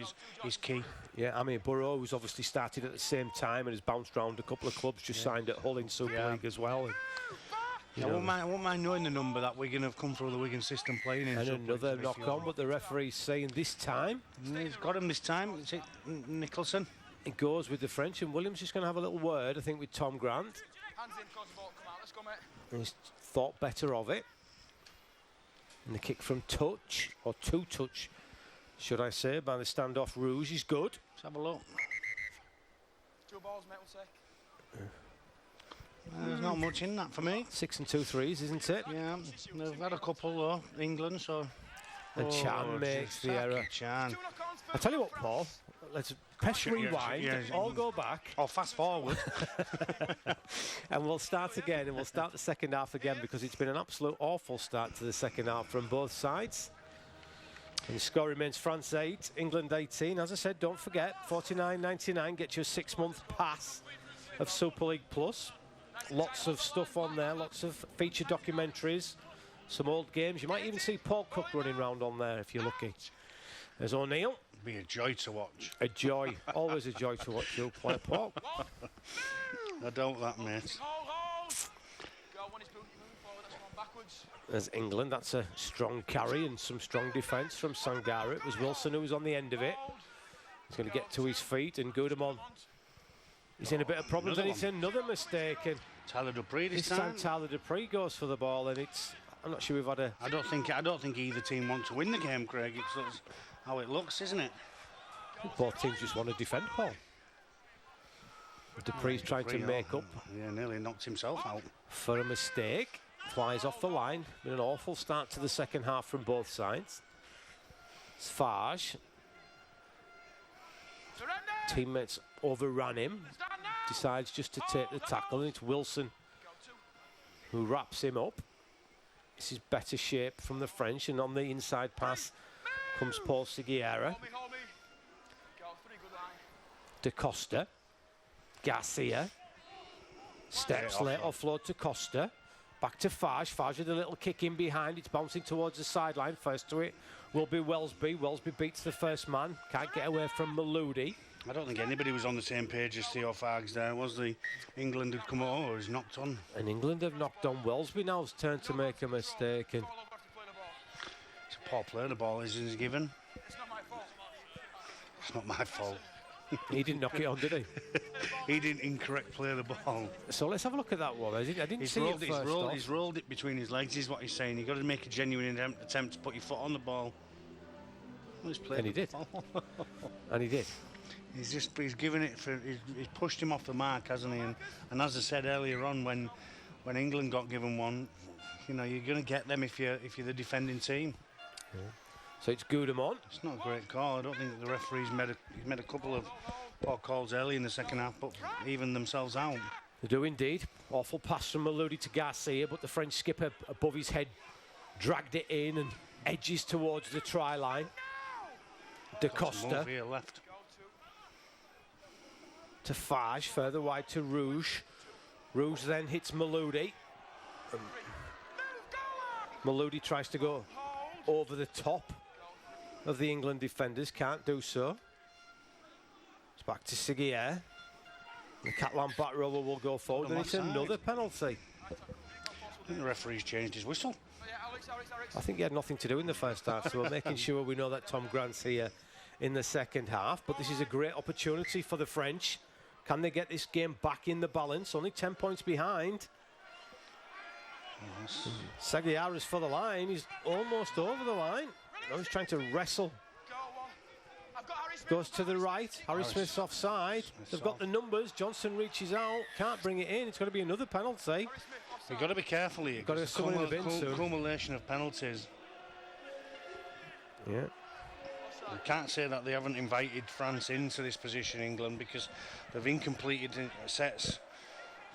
is key. Yeah, I mean, Burrow, who's obviously started at the same time and has bounced around a couple of clubs, just signed at Hull in Super League as well. And, I won't mind knowing the number that Wigan have come through the Wigan system playing in. And another knock on, but the referee's saying this time. He's got him this time. Is it Nicholson? It goes with the French, and Williams is going to have a little word, I think, with Tom Grant. Hands in, cause the ball come out. Let's go, mate. And he's thought better of it. And the kick from touch, or to touch, should I say, by the standoff Rouge is good. Let's have a look. 2 balls, mate, we'll take. There's not much in that for me. 6 and 2 threes, isn't it? Yeah, they've had a couple though, England, so. And Chan makes the error. Chan. I'll tell you what, Paul, let's press rewind, all go back. Or fast forward. And we'll start again, and we'll start the second half again, because it's been an absolute awful start to the second half from both sides. And the score remains France 8, England 18. As I said, don't forget, $49.99 gets you a 6-month pass of Super League Plus. Lots of stuff on there, lots of feature documentaries, some old games. You might even see Paul Cook running around on there if you're lucky. There's O'Neill. Be a joy to watch. A joy, always a joy to watch you play, Paul. I doubt that, mate. There's England, that's a strong carry and some strong defence from Sangara. It was Wilson who was on the end of it. He's going to get to his feet, and Gudemon. He's in a bit of problems, and it's another mistake. And Tyler Dupree this time Tyler Dupree goes for the ball, and I'm not sure we've had a. I don't think either team want to win the game, Craig. It's how it looks, isn't it? Both teams just want to defend, Paul. Dupree's trying to make up. Yeah, nearly knocked himself out for a mistake. Flies off the line. Been an awful start to the second half from both sides. Sfage. Teammates overran him. Decides just to take the tackle, and it's Wilson who wraps him up. This is better shape from the French, and on the inside pass comes Paul Seguiera. De Costa. Garcia. Steps late offload to Costa. Back to Fage. Fage with a little kick in behind. It's bouncing towards the sideline. First to it will be Wellsby. Wellsby beats the first man. Can't get away from Maloudi. I don't think anybody was on the same page as Theo Fargs there, was the England had come over, he's knocked on. And England have knocked on. Wellsby now's turn to make a mistake. And it's a poor play, the ball isn't given. It's not my fault. It's not my fault. He didn't knock it on, did he? He didn't incorrect play the ball. So let's have a look at that one. I didn't see it first off. He's rolled it between his legs, is what he's saying. You've got to make a genuine attempt to put your foot on the ball. Well, and he did. And he did. He's given it for, he's pushed him off the mark, hasn't he? And as I said earlier on, when England got given one, you know, you're going to get them if you're the defending team. Yeah. So it's Gudemon. It's not a great call. I don't think that the referee's made a couple of poor calls early in the second half, but even themselves out. They do indeed. Awful pass from Maloudi to Garcia, but the French skipper above his head dragged it in and edges towards the try line. De Costa. Left. To Fage, further wide to Rouge. Rouge then hits Maloudi. Maloudi tries to go over the top of the England defenders, can't do so. It's back to Seguier. The Catalan back rower will go forward, and it's another penalty. I think the referee's changed his whistle. I think he had nothing to do in the first half, so we're making sure we know that Tom Grant's here in the second half. But this is a great opportunity for the French Can they get this game back in the balance? Only 10 points behind. Yes. Seguiara's for the line. He's almost over the line. Now he's trying to wrestle. Go on. I've got Harry Smith. Goes to the right. Harry Smith's offside. Smith's They've got off. the numbers. Johnson reaches out. Can't bring it in. It's going to be another penalty. Harry Smith offside. You've got to be careful here. Got to 'cause get someone in the bin soon. Accumulation of penalties. Yeah. You can't say that they haven't invited France into this position, England, because they've incompleted sets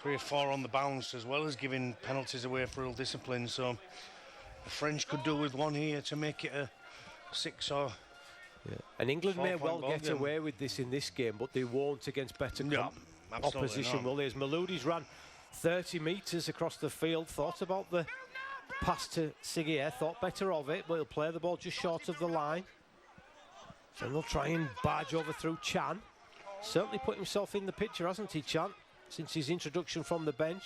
3 or 4 on the bounce, as well as giving penalties away for ill discipline. So the French could do with one here to make it a 6 or... And England may 4-point well ball get game. away with this in this game, but they won't against better No, absolutely opposition, not. will they? As Maloudi's ran 30 metres across the field, thought about the pass to Seguier, thought better of it, but he'll play the ball just short of the line. And they'll try and barge over through Chan. Certainly put himself in the picture, hasn't he, Chan, since his introduction from the bench.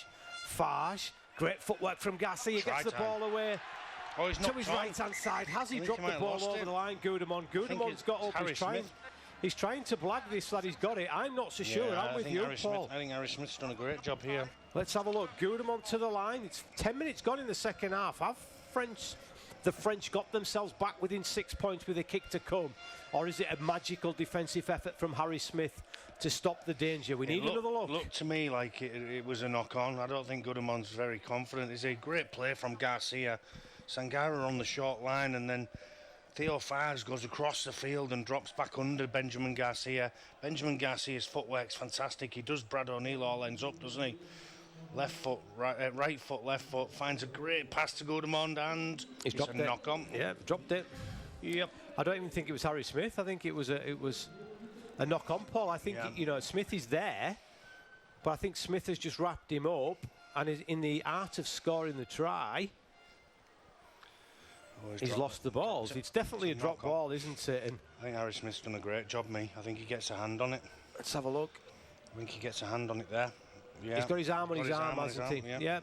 Fage, great footwork from Gassi. He Try gets the time. ball away Oh, he's to not his right-hand side. Has he think dropped he the might have ball lost over it. the line? Gudemon. Gudemon's it's got up. Harry He's trying. Smith. He's trying to blag this lad. He's got it. I'm not so sure. I'm with you, Paul. I think Harry Smith's done a great job here. Let's have a look. Gudemon to the line. It's 10 minutes gone in the second half. Have the French got themselves back within 6 points with a kick to come? Or is it a magical defensive effort from Harry Smith to stop the danger? We need another look. Looked to me like it was a knock-on. I don't think Gudemon's very confident. It's a great play from Garcia. Sangara on the short line, and then Theo Fage goes across the field and drops back under Benjamin Garcia. Benjamin Garcia's footwork's fantastic. He does Brad O'Neill all ends up, doesn't he? Left foot, right foot, left foot. Finds a great pass to Gudemond, and He's dropped a it. knock-on. Yeah, dropped it. Yep. I don't even think it was Harry Smith. I think it was a knock on, Paul. I think Smith is there, but I think Smith has just wrapped him up and is in the art of scoring the try. Oh, He's dropped lost the balls. It's definitely a drop knock-on. ball, isn't it? And I think Harry Smith's done a great job, me. I think he gets a hand on it. let's have a look. I think he gets a hand on it there. Yeah. He's got his arm on Got his arm, on his hasn't he? arm, Yeah.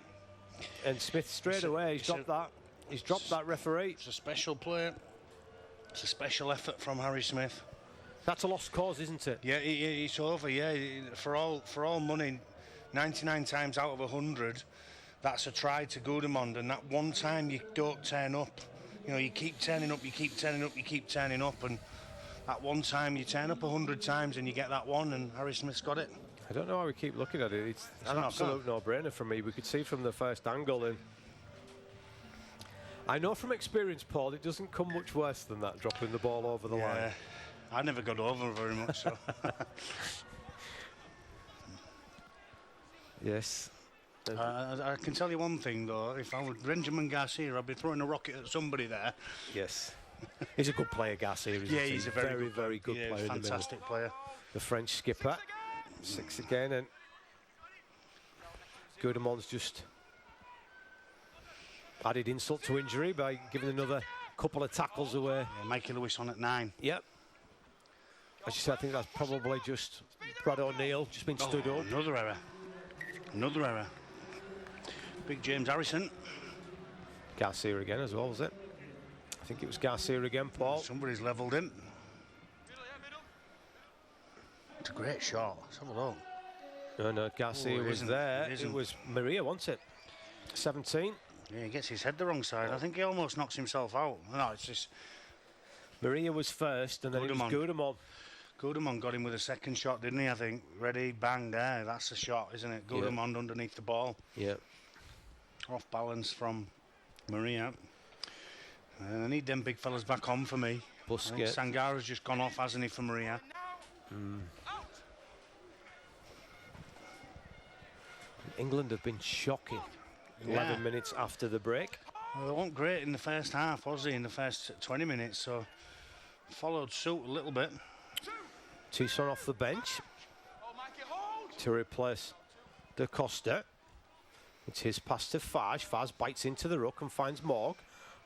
And Smith straight away. He's dropped that. He's dropped that referee. It's a special play. It's a special effort from Harry Smith. That's a lost cause, isn't it? Yeah, it's over. Yeah, for all money, 99 times out of 100, that's a try to Gudemond, and that one time you don't turn up. You know, you keep turning up, you keep turning up, you keep turning up, and that one time you turn up 100 times and you get that one, and Harry Smith's got it. I don't know why we keep looking at it. It's an not absolute no-brainer for me. We could see from the first angle, and I know from experience, Paul, it doesn't come much worse than that, dropping the ball over the line. I never got over very much. So. Yes. I can tell you one thing though. If I were Benjamin Garcia, I'd be throwing a rocket at somebody there. Yes. He's a good player, Garcia. Isn't Yeah, he? he's a very good player yeah, in the middle. fantastic player. The French skipper. 6 again, and Gudemon's just added insult to injury by giving another couple of tackles away. Yeah, Mikey Lewis on at 9. Yep. As you said, I think that's probably just Brad O'Neill just been stood up. Another error. Another error. Big James Harrison. Garcia again as well, was it? I think it was Garcia again, Paul. Somebody's levelled in. Middle, yeah, middle. It's a great shot. Let's have a look. No, Garcia Oh, it was isn't. there. It It isn't. was Maria, wasn't it? 17. Yeah, he gets his head the wrong side. I think he almost knocks himself out. No, it's just Maria was first, and then it was Gudemon. Gudemond got him with a second shot, didn't he? I think. Ready, bang, there. That's the shot, isn't it? Gudemond underneath the ball. Yeah. Off balance from Maria. And I need them big fellas back on for me. I think Busquets. Sangara's just gone off, hasn't he, for Maria? Out. England have been shocking. Yeah. 11 minutes after the break. Well, they weren't great in the first half, was he? In the first 20 minutes, so followed suit a little bit. Toussaint off the bench Oh, Mikey, hold. to replace Da Costa. It's his pass to Fage. Fage bites into the ruck and finds Morg.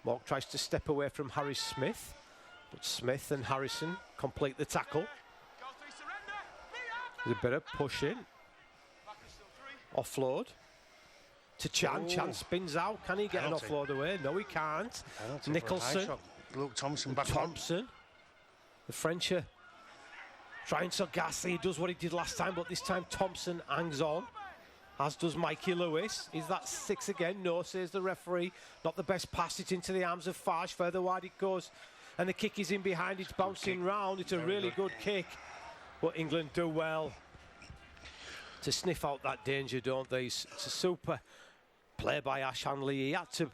Morg tries to step away from Harry Smith, but Smith and Harrison complete the tackle. Go 3, surrender. Me out. There's a bit of push in. Back is still 3. Offload to Chan. Oh. Chan spins out. Can he get Penalty. an offload away? No, he can't. Penalty for a high Nicholson, shot. Luke Thompson back on. Thompson. The French are Trying Sargassi, he does what he did last time, but this time Thompson hangs on, as does Mikey Lewis. Is that 6 again? No, says the referee. Not the best pass, it's into the arms of Fage. Further wide it goes, and the kick is in behind. It's bouncing round. It's a really good kick. But England do well to sniff out that danger, don't they? It's a super play by Ash Hanley. He had to...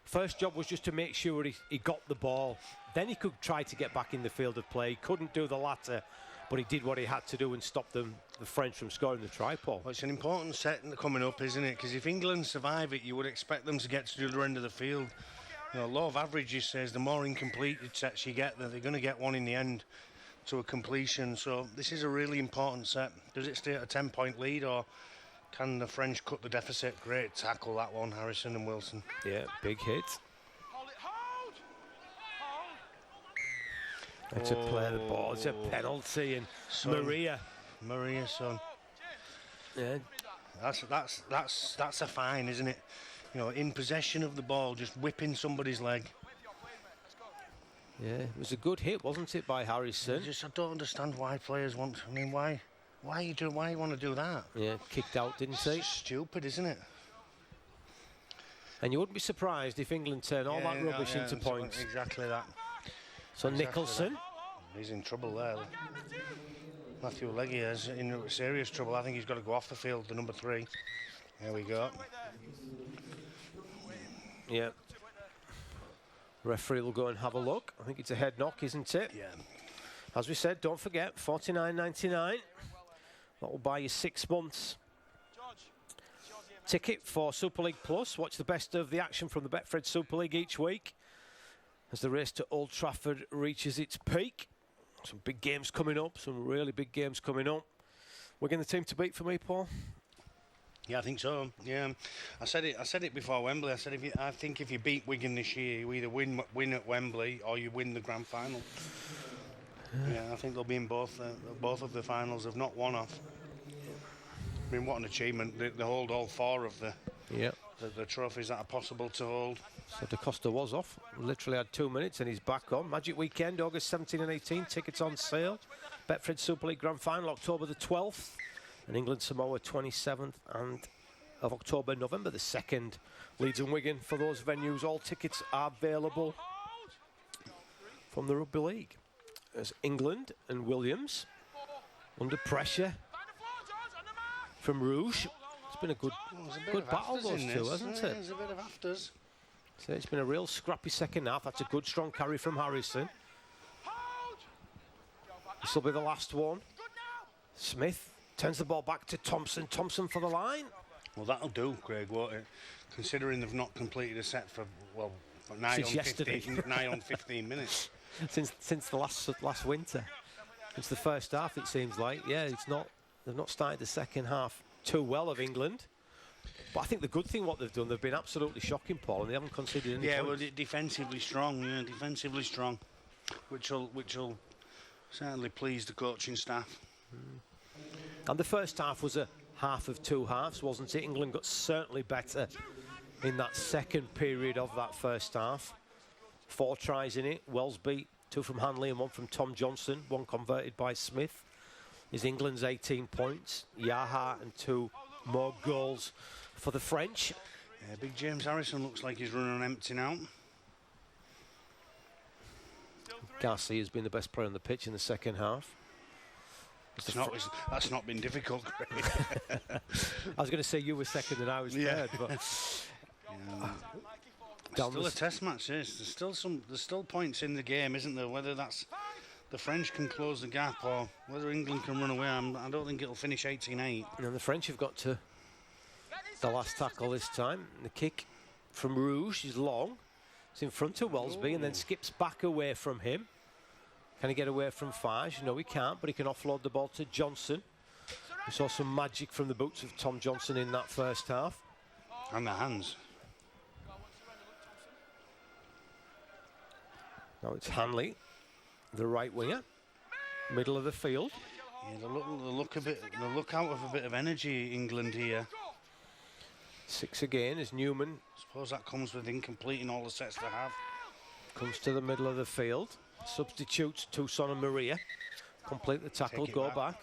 First job was just to make sure he got the ball. Then he could try to get back in the field of play. He couldn't do the latter, but he did what he had to do and stop the French from scoring the try, Paul. Well, it's an important set coming up, isn't it? Because if England survive it, you would expect them to get to the other end of the field. You know, law of averages says the more incompleted sets you get, they're going to get one in the end to a completion. So this is a really important set. Does it stay at a 10-point lead, or can the French cut the deficit? Great tackle, that one, Harrison and Wilson. Yeah, big hit. Hold it, hold! Hold! It's a play the ball. It's a penalty, and Maria, son. Yeah, That's a fine, isn't it? You know, in possession of the ball, just whipping somebody's leg. With your wing, mate. Let's go. yeah, it was a good hit, wasn't it, by Harrison? I don't understand why players want. I mean, why you want to do that? Yeah, kicked out, didn't he? It's stupid, isn't it? And you wouldn't be surprised if England turn all that rubbish into points. Exactly that. So exactly Nicholson. He's in trouble there. Matthew Leggy is in serious trouble. I think he's got to go off the field, the number 3. There we go. Yeah. Referee will go and have a look. I think it's a head knock, isn't it? Yeah. As we said, don't forget, $49.99. That will buy you 6 months. Ticket for Super League Plus. Watch the best of the action from the Betfred Super League each week as the race to Old Trafford reaches its peak. Some big games coming up, some really big games coming up. Wigan the team to beat for me, Paul? Yeah, I think so. Yeah, I said it before Wembley. I said I think if you beat Wigan this year, you either win at Wembley or you win the grand final. Yeah, I think they'll be in both of the finals, if not one off. I mean, what an achievement! They hold all 4 of the trophies that are possible to hold. So Da Costa was off. Literally had 2 minutes and he's back on. Magic Weekend, August 17 and 18. Tickets on sale. Betfred Super League Grand Final, October the 12th. And England Samoa 27th and of October, November the 2nd. Leeds and Wigan for those venues. All tickets are available from the Rugby League. As England and Williams under pressure from Rouge. It's been a good battle, those two, hasn't it? There's a bit of afters. So it's been a real scrappy second half. That's a good, strong carry from Harrison. This will be the last one. Smith turns the ball back to Thompson. Thompson for the line. Well, that'll do, Craig, won't it? Considering they've not completed a set for, well, nigh on 15 minutes. Since the last winter. Since the first half, it seems like. Yeah, they've not started the second half too well of England. But I think the good thing what they've done, they've been absolutely shocking, Paul, and they haven't conceded any Yeah, points. well, defensively strong, which will certainly please the coaching staff. And the first half was a half of 2 halves, wasn't it? England got certainly better in that second period of that first half. 4 tries in it. Wellsby, 2 from Hanley and 1 from Tom Johnson, 1 converted by Smith. Is England's 18 points. Yaha and 2 more goals for the French. Yeah, big James Harrison looks like he's running on empty now. Garcia has been the best player on the pitch in the second half. That's not been difficult. I was going to say you were second and I was third, but Still a test match, yes. There's still points in the game, isn't there? Whether that's the French can close the gap or whether England can run away, I don't think it'll finish 18-8. And the French have got to the last tackle this time. The kick from Rouge is long. It's in front of Wellsby and then skips back away from him. Can he get away from Fage? No, he can't, but he can offload the ball to Johnson. We saw some magic from the boots of Tom Johnson in that first half. And the hands. Now it's Hanley, the right winger, middle of the field. Yeah, they look out of a bit of energy, England here. 6 again as Newman I suppose that comes with incompleting all the sets they have. comes to the middle of the field. Substitutes Toussaint and Maria. complete the tackle, Take it go back. back.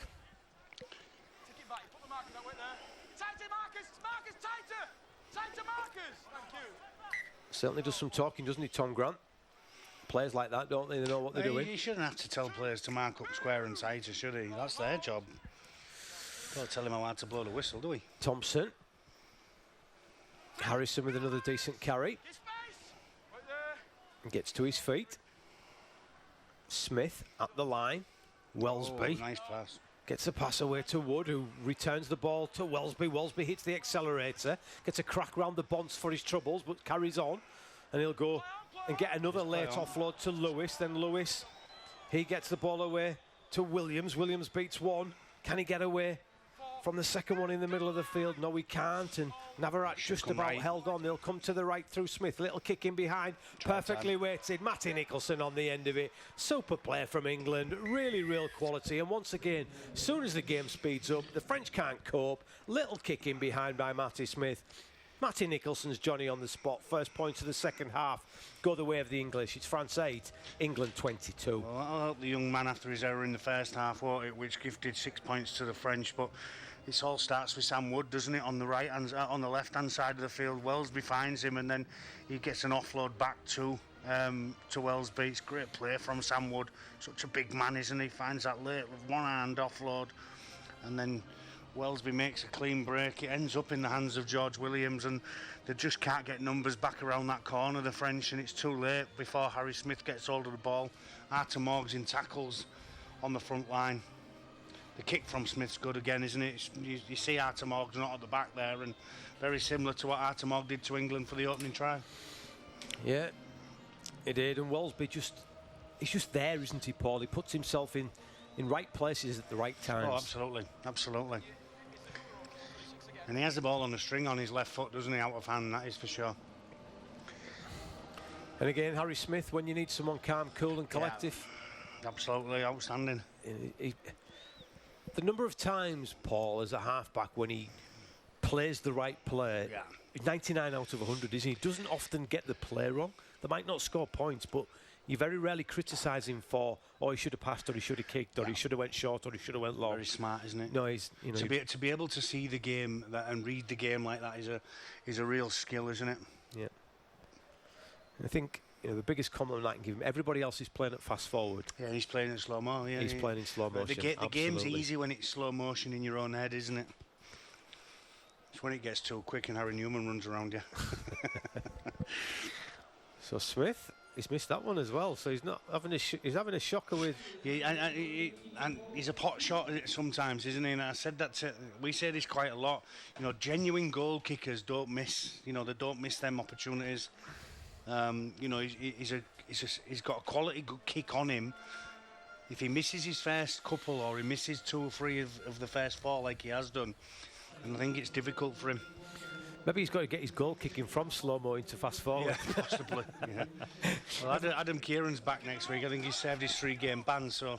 Take it back. Put the marker that way there. Tighter, Marcus. Marcus, tighter. Tighter, Marcus. Thank you. Certainly does some talking, doesn't he, Tom Grant? Players like that, don't they? They know what they're doing. He shouldn't have to tell players to mark up square and tighter, should he? That's their job. Don't tell him how hard to blow the whistle, do we? Thompson. Harrison with another decent carry. Get space. Right there. Gets to his feet. Smith at the line. Wellsby Oh, nice pass. gets a pass away to Wood, who returns the ball to Wellsby. Wellsby hits the accelerator, gets a crack round the bonds for his troubles, but carries on. And he'll go and get another late offload to Lewis. Then Lewis, he gets the ball away to Williams. Williams beats one. Can he get away from the second one in the middle of the field? No, he can't. And Navarat just come about right. held on. They'll come to the right through Smith. Little kick in behind. Perfectly weighted. Matty Nicholson on the end of it. Super play from England. Really real quality. And once again, as soon as the game speeds up, the French can't cope. Little kick in behind by Matty Smith. Matty Nicholson's Johnny on the spot. First point of the second half. Go the way of the English. It's France 8, England 22. Well, that'll help the young man after his error in the first half, won't it? Which gifted 6 points to the French. But it all starts with Sam Wood, doesn't it? On the on the left-hand side of the field, Wellsby finds him, and then he gets an offload back to Wellsby. It's great play from Sam Wood. Such a big man, isn't he? Finds that late with one hand offload, and then Wellsby makes a clean break. It ends up in the hands of George Williams, and they just can't get numbers back around that corner, the French, and it's too late before Harry Smith gets hold of the ball. Artur Morgs in tackles on the front line. The kick from Smith's good again, isn't it? You see Artur Morgs not at the back there, and very similar to what Artur Morg did to England for the opening try. Yeah, he did. And Wellsby he's just there, isn't he, Paul? He puts himself in right places at the right times. Oh, absolutely, absolutely. And he has the ball on the string on his left foot, doesn't he, out of hand, that is for sure. And again, Harry Smith, when you need someone calm, cool and collective. Absolutely outstanding. The number of times, Paul, as a half-back, when he plays the right play, 99 out of 100, isn't he? He doesn't often get the play wrong. They might not score points, but you very rarely criticise him for, oh, he should have passed, or he should have kicked, or he should have went short, or he should have went long. Very smart, isn't it? No, he's, you know, to be able to see the game and read the game like that is a real skill, isn't it? yeah. I think, you know, the biggest compliment I can give him, everybody else is playing at fast forward. Yeah, and he's playing in slow mo. Yeah, He's playing in slow motion. The game's absolutely. easy when it's slow motion in your own head, isn't it? It's when it gets too quick and Harry Newman runs around you. So Smith, he's missed that one as well. So he's not having he's having a shocker with. Yeah, and he's a pot shot sometimes, isn't he? And I said that we say this quite a lot. You know, genuine goal kickers don't miss. You know, they don't miss them opportunities. You know, he's got a quality good kick on him. If he misses his first couple, or he misses 2 or 3 of the first 4 like he has done, and I think it's difficult for him. Maybe he's got to get his goal kicking from slow-mo into fast forward. Yeah, possibly. Yeah. Well, Adam Kieran's back next week. I think he's served his 3-game ban, so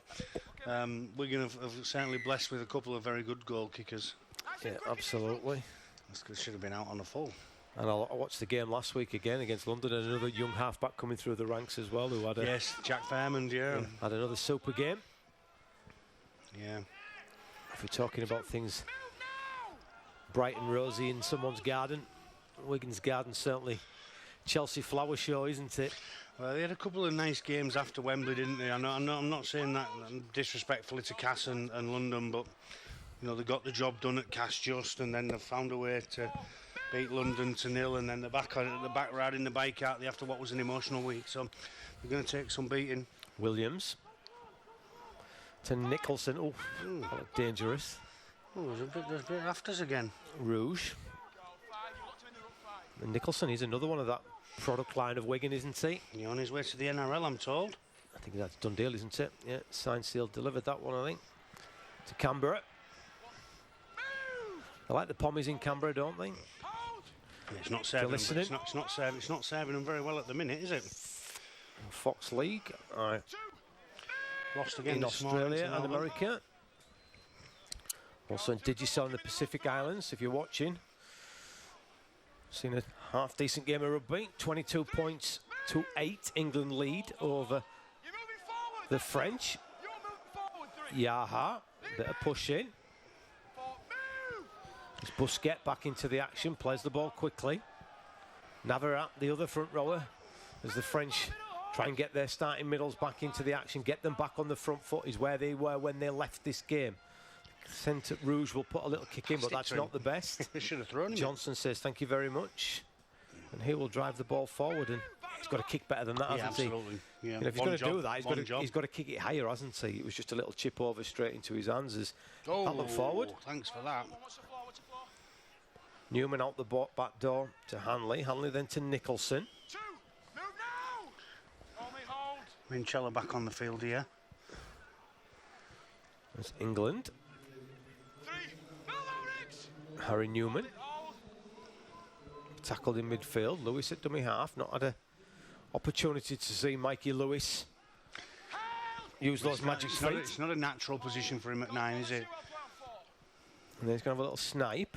we're going to certainly blessed with a couple of very good goal kickers. Yeah, absolutely. This should have been out on the full. And I watched the game last week again against London, and another young halfback coming through the ranks as well, who had Yes, Jack Fairmond, had another super game. Yeah. If we're talking about things bright and rosy in someone's garden, Wigan's garden, certainly Chelsea flower show, isn't it? Well, they had a couple of nice games after Wembley, didn't they? I'm not saying that disrespectfully to Cass and London, but you know, they got the job done at Cass just, and then they found a way to beat London to 0, and then they're back riding the bike out there after what was an emotional week. So they're going to take some beating. Williams to Nicholson. Oh, that looked dangerous. Oh, there's a bit of afters again. Rouge. And Nicholson is another one of that product line of Wigan, isn't he? He's on his way to the NRL, I'm told. I think that's done deal, isn't it? Yeah, signed, sealed, delivered that one, I think. To Canberra. They like the pommies in Canberra, don't they? Yeah, it's not serving. listening? It's not serving them very well at the minute, is it? Fox League. All right. Lost again In this morning Australia to and Melbourne. America. Also in Digicel in the Pacific Islands, if you're watching. Seen a half decent game of rugby. 22 points to 8. England lead over You're moving forward. the French. You're moving forward. Yaha, bit of push in. As Busquets back into the action, plays the ball quickly. Navarrete, the other front rower, as the French try and get their starting middles back into the action, get them back on the front foot, is where they were when they left this game. Centre Rouge will put a little kick in, but that's not the best. They should have thrown him. Johnson says, thank you very much. And he will drive the ball forward, and he's got to kick better than that, Yeah, hasn't he? absolutely. Yeah. You know, if he's One going to job, do that, one job. he's got to kick it higher, hasn't he? It was just a little chip over straight into his hands as Oh, that looked forward. Thanks for that. What's the floor? What's the floor? Newman out the back door to Hanley. Hanley then to Nicholson. 2. Move now. Only hold. Minchella back on the field here. There's England. 3. No, Riggs. Harry Newman Hold. tackled in midfield. Lewis at dummy half. Not had a opportunity to see Mikey Lewis use those magic feet. It's not a natural position for him at 9, is it? And then he's going to have a little snipe.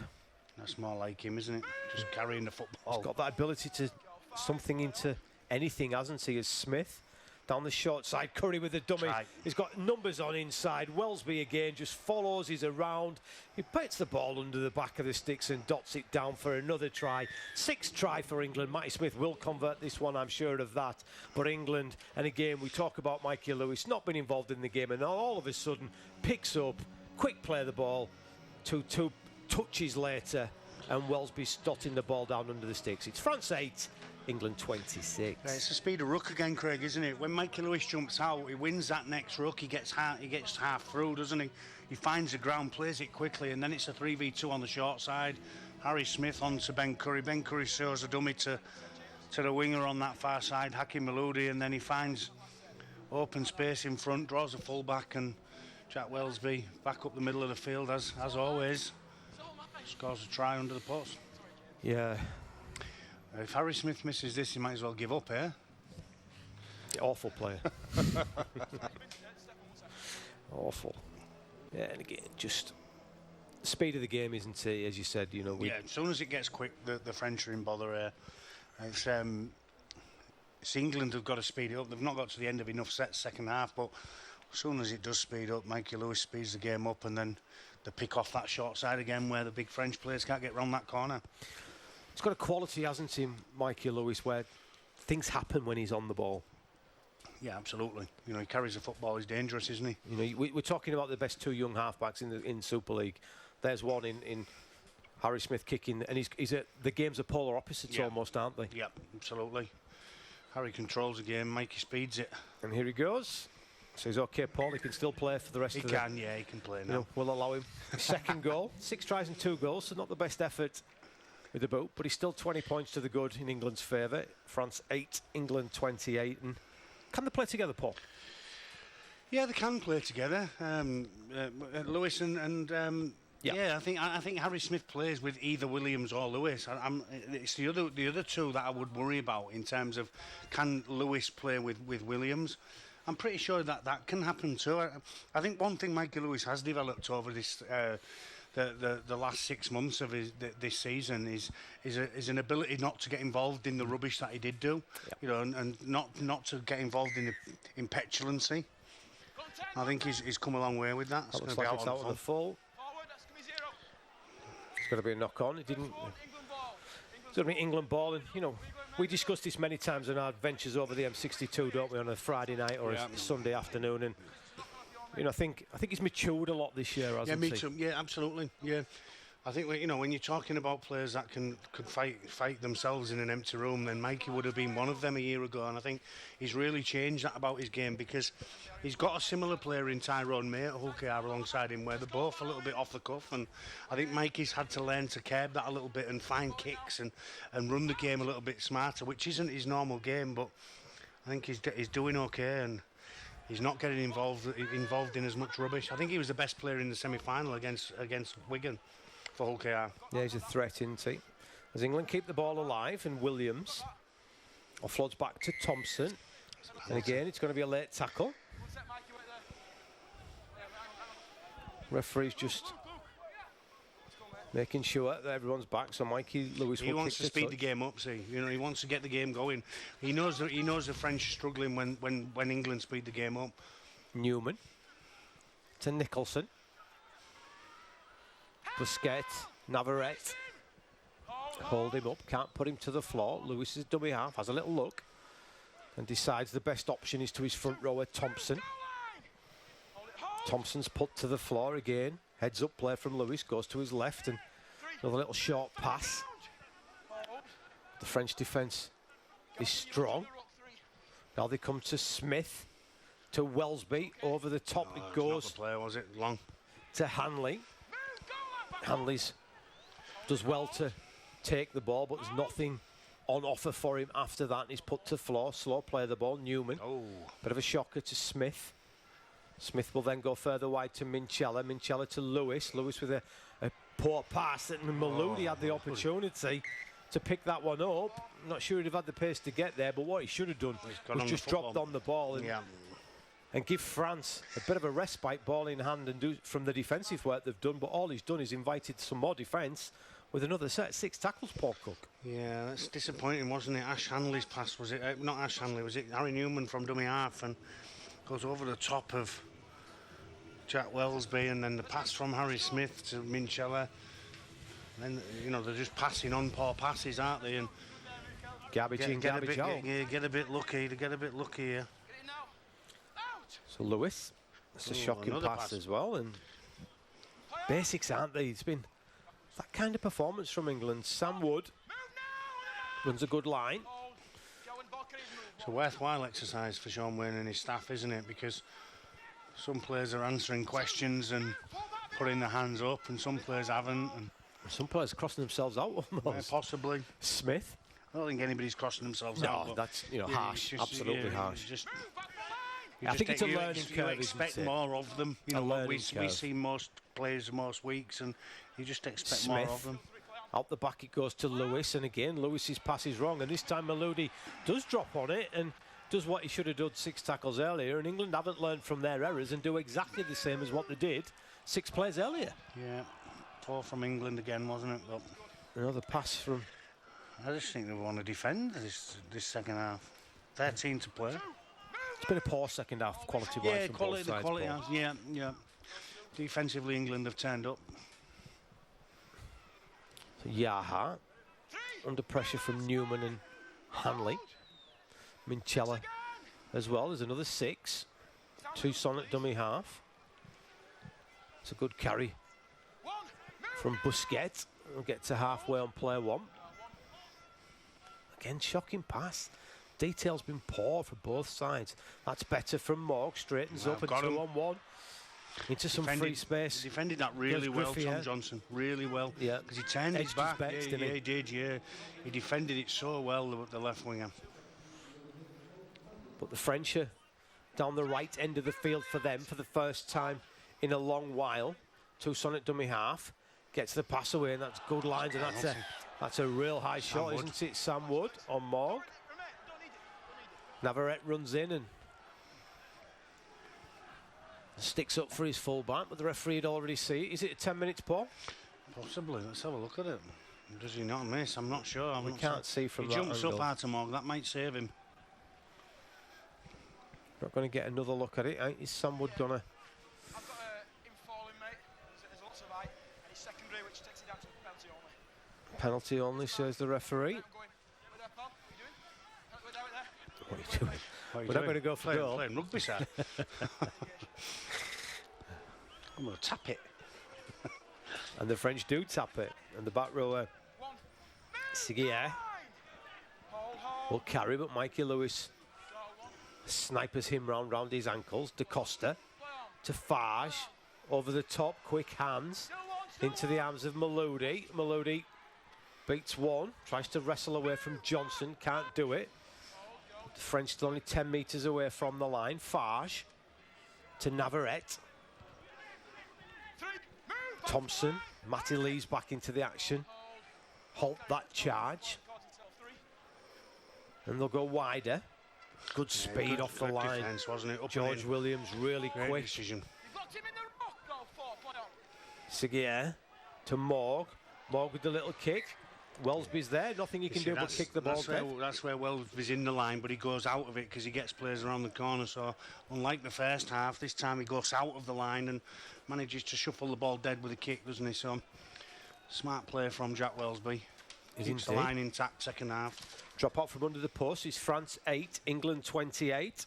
That's more like him, isn't it? Just carrying the football. He's got that ability to something into anything, hasn't he? As Smith down the short side, Curry with the dummy. Right. He's got numbers on inside. Wellesby again just follows. He's around. He puts the ball under the back of the sticks and dots it down for another try. 6th try for England. Matty Smith will convert this one, I'm sure of that. But England, and again, we talk about Mikey Lewis not being involved in the game, and all of a sudden picks up, quick play the ball, two touches later, and Wellesby's dotting the ball down under the sticks. It's France 8, England 26. Yeah, it's the speed of ruck again, Craig, isn't it? When Mikey Lewis jumps out, he wins that next ruck. He gets half through, doesn't he? He finds the ground, plays it quickly, and then it's a 3v2 on the short side. Harry Smith on to Ben Curry. Ben Curry shows a dummy to the winger on that far side, Hakim Maludi, and then he finds open space in front, draws a full-back, and Jack Wellesby back up the middle of the field, as always. Scores a try under the post. Yeah, If Harry Smith misses this, he might as well give up, eh? awful player. Awful. Yeah, and again, just the speed of the game, isn't it? As you said, you know, we Yeah, as soon as it gets quick, the French are in bother here. It's England who've got to speed it up. They've not got to the end of enough sets second half, but as soon as it does speed up, Mikey Lewis speeds the game up, and then they pick off that short side again where the big French players can't get round that corner. He's got a quality, hasn't he, Mikey Lewis, where things happen when he's on the ball. Yeah, absolutely. You know, he carries the football. He's dangerous, isn't he? You know, we're talking about the best 2 young halfbacks in Super League. There's one in Harry Smith kicking, and the games are polar opposites Yeah. almost, aren't they? Yep, absolutely. Harry controls the game. Mikey speeds it. And here he goes. Says, OK, Paul, he can still play for the rest He of can, yeah, he can play You now. know, we'll allow him. Second goal, 6 tries and 2 goals, so not the best effort with the boot, but he's still 20 points to the good in England's favour. France 8, England 28. And can they play together, Paul? Yeah, they can play together. Lewis and Yeah. I think Harry Smith plays with either Williams or Lewis. It's the other two that I would worry about in terms of can Lewis play with Williams. I'm pretty sure that can happen too. I think one thing Mikey Lewis has developed over this the last 6 months of this season is an ability not to get involved in the rubbish that he did do, you know, and not to get involved in petulancy. I think he's come a long way with that. That looks gonna be like it's on out of the full. Forward, that's going to be 0. It's going to be a knock on. It didn't. Forward, England ball. It's going to be England ball, and you know, we discussed this many times in our adventures over the M62, don't we, on a Friday night or a Sunday afternoon, and you know, I think he's matured a lot this year, hasn't Yeah, me he? too. Yeah, absolutely. Yeah, I think you know when you're talking about players that could fight themselves in an empty room, then Mikey would have been one of them a year ago, and I think he's really changed that about his game because he's got a similar player in Tyrone May at Hull KR alongside him, where they're both a little bit off the cuff, and I think Mikey's had to learn to curb that a little bit and find kicks and run the game a little bit smarter, which isn't his normal game, but I think he's doing okay and. He's not getting involved in as much rubbish. I think he was the best player in the semi-final against Wigan for Hull KR. Yeah, he's a threat, isn't he? As England keep the ball alive, and Williams offloads back to Thompson. And again, it's going to be a late tackle. One sec, Mikey, wait there. Yeah, hang on. Referee's just making sure that everyone's back, so Mikey Lewis He will wants kick to speed touch. the game up. See, you know, he wants to get the game going. He knows the French are struggling when England speed the game up. Newman. to Nicholson. Busquets, Navarrete. Hold him up, can't put him to the floor. Lewis's dummy half has a little look and decides the best option is to his front rower, Thompson. Thompson's put to the floor again. Heads up play from Lewis, goes to his left and another little short pass. The French defence is strong. Now they come to Smith, to Welsby, over the top it goes. Not the player, was it? Long. To Hanley. Hanley's does well to take the ball, but there's nothing on offer for him after that. He's put to floor, slow play the ball. Newman, bit of a shocker to Smith. Smith will then go further wide to Minchella. Minchella to Lewis. Lewis with a poor pass, and Maludi had the opportunity to pick that one up. I'm not sure he'd have had the pace to get there, but what he should have done was just dropped on the ball and give France a bit of a respite, ball in hand, and do from the defensive work they've done. But all he's done is invited some more defence with another set. 6 tackles, Paul Cook. Yeah, that's disappointing, wasn't it? Ash Hanley's pass, was it? Not Ash Hanley, was it Harry Newman from dummy half and goes over the top of Jack Welsby, and then the pass from Harry Smith to Minchella. And then, you know, they're just passing on poor passes, aren't they? And Garbage in, garbage out. Get a bit lucky. They get a bit lucky here. So Lewis, it's a shocking pass as well, and basics, aren't they? It's been that kind of performance from England. Sam Wood runs a good line. It's a worthwhile exercise for Sean Wayne and his staff, isn't it? Because some players are answering questions and putting their hands up, and some players haven't. And some players crossing themselves out almost. Possibly. Smith. I don't think anybody's crossing themselves out. No, that's harsh, absolutely harsh. I think it's a learning curve. You expect more of them. You know, we see most players most weeks, and you just expect more of them. Out the back it goes to Lewis, and again Lewis's pass is wrong, and this time Maludi does drop on it and does what he should have done 6 tackles earlier, and England haven't learned from their errors and do exactly the same as what they did 6 plays earlier. Yeah, 4 from England again, wasn't it? But another pass from... I just think they want to defend this second half. 13 to play. It's been a poor second half, quality-wise from both sides. Yeah. Defensively, England have turned up. So Yaha, under pressure from Newman and Hanley. Minchella as well. There's another 6. Toussaint at dummy half. It's a good carry from Busquets. We'll get to halfway on player 1. Again, shocking pass. Detail's been poor for both sides. That's better from Morg. Straightens up and 2-on-1. Into some free space. He defended that really well, Tom Johnson. Really well. Yeah. Because he turned his back. He did. He defended it so well, the left winger. But the French are down the right end of the field for them for the first time in a long while. Toussaint at dummy half. Gets the pass away, and that's good lines, and that's a real high shot, isn't it? Sam Wood on Morg. Navarrete runs in and sticks up for his full-back, but the referee had already seen it. Is it 10 minutes, Paul? Possibly. Let's have a look at it. Does he not miss? I'm not sure. We can't see from that angle. He jumps up out of Morg. That might save him. Not going to get another look at it. Is Sam Wood going to... I've got infalling, mate. There's lots of height. And he's secondary, which takes it down to penalty only. Penalty only, says the referee. I'm going. Over there, pal. What are you doing? What are you doing? We're not going to go for goal. Playing rugby, sir. I'm going to tap it. And the French do tap it. And the back rower, Seguier, will carry, but Mikey Lewis snipers him round his ankles. Da Costa to Fage, over the top, quick hands, into the arms of Maludi. Maludi beats one, tries to wrestle away from Johnson, can't do it. The French still only 10 metres away from the line. Fage to Navarrete. Thompson, Matty Lee's back into the action. Halt that charge. And they'll go wider. Good speed off the line. Defense, wasn't it? George Williams really quick. Decision. Seguier to Morg. Morg with the little kick. Wellesby's there, nothing he can do but kick the ball dead. That's where Wellesby's in the line, but he goes out of it because he gets players around the corner. So unlike the first half, this time he goes out of the line and manages to shuffle the ball dead with a kick, doesn't he? So smart play from Jack Wellesby. Keeps the line intact second half. Drop out from under the post is France 8, England 28.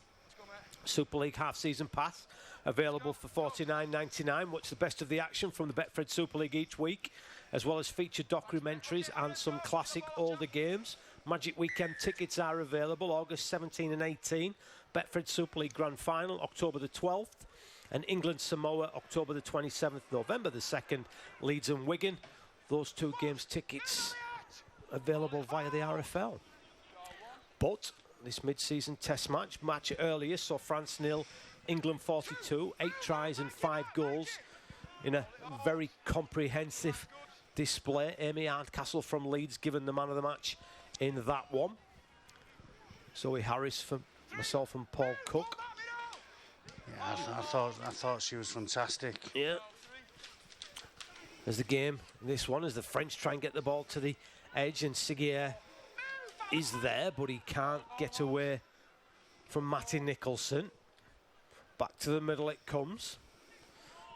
Super League half-season pass available for $49.99. Watch the best of the action from the Betfred Super League each week, as well as featured documentaries and some classic older games. Magic Weekend tickets are available August 17 and 18. Betfred Super League Grand Final October the 12th. And England-Samoa October the 27th, November the 2nd. Leeds and Wigan. Those two games tickets available via the RFL. But this mid-season test match earlier, so France 0, England 42, 8 tries and 5 goals in a very comprehensive display. Amy Hardcastle from Leeds given the man of the match in that one. Zoe Harris for myself and Paul Cook. Yeah, I thought she was fantastic. Yeah. As the game, this one, as the French try and get the ball to the edge, and Seguier is there, but he can't get away from Matty Nicholson. Back to the middle it comes.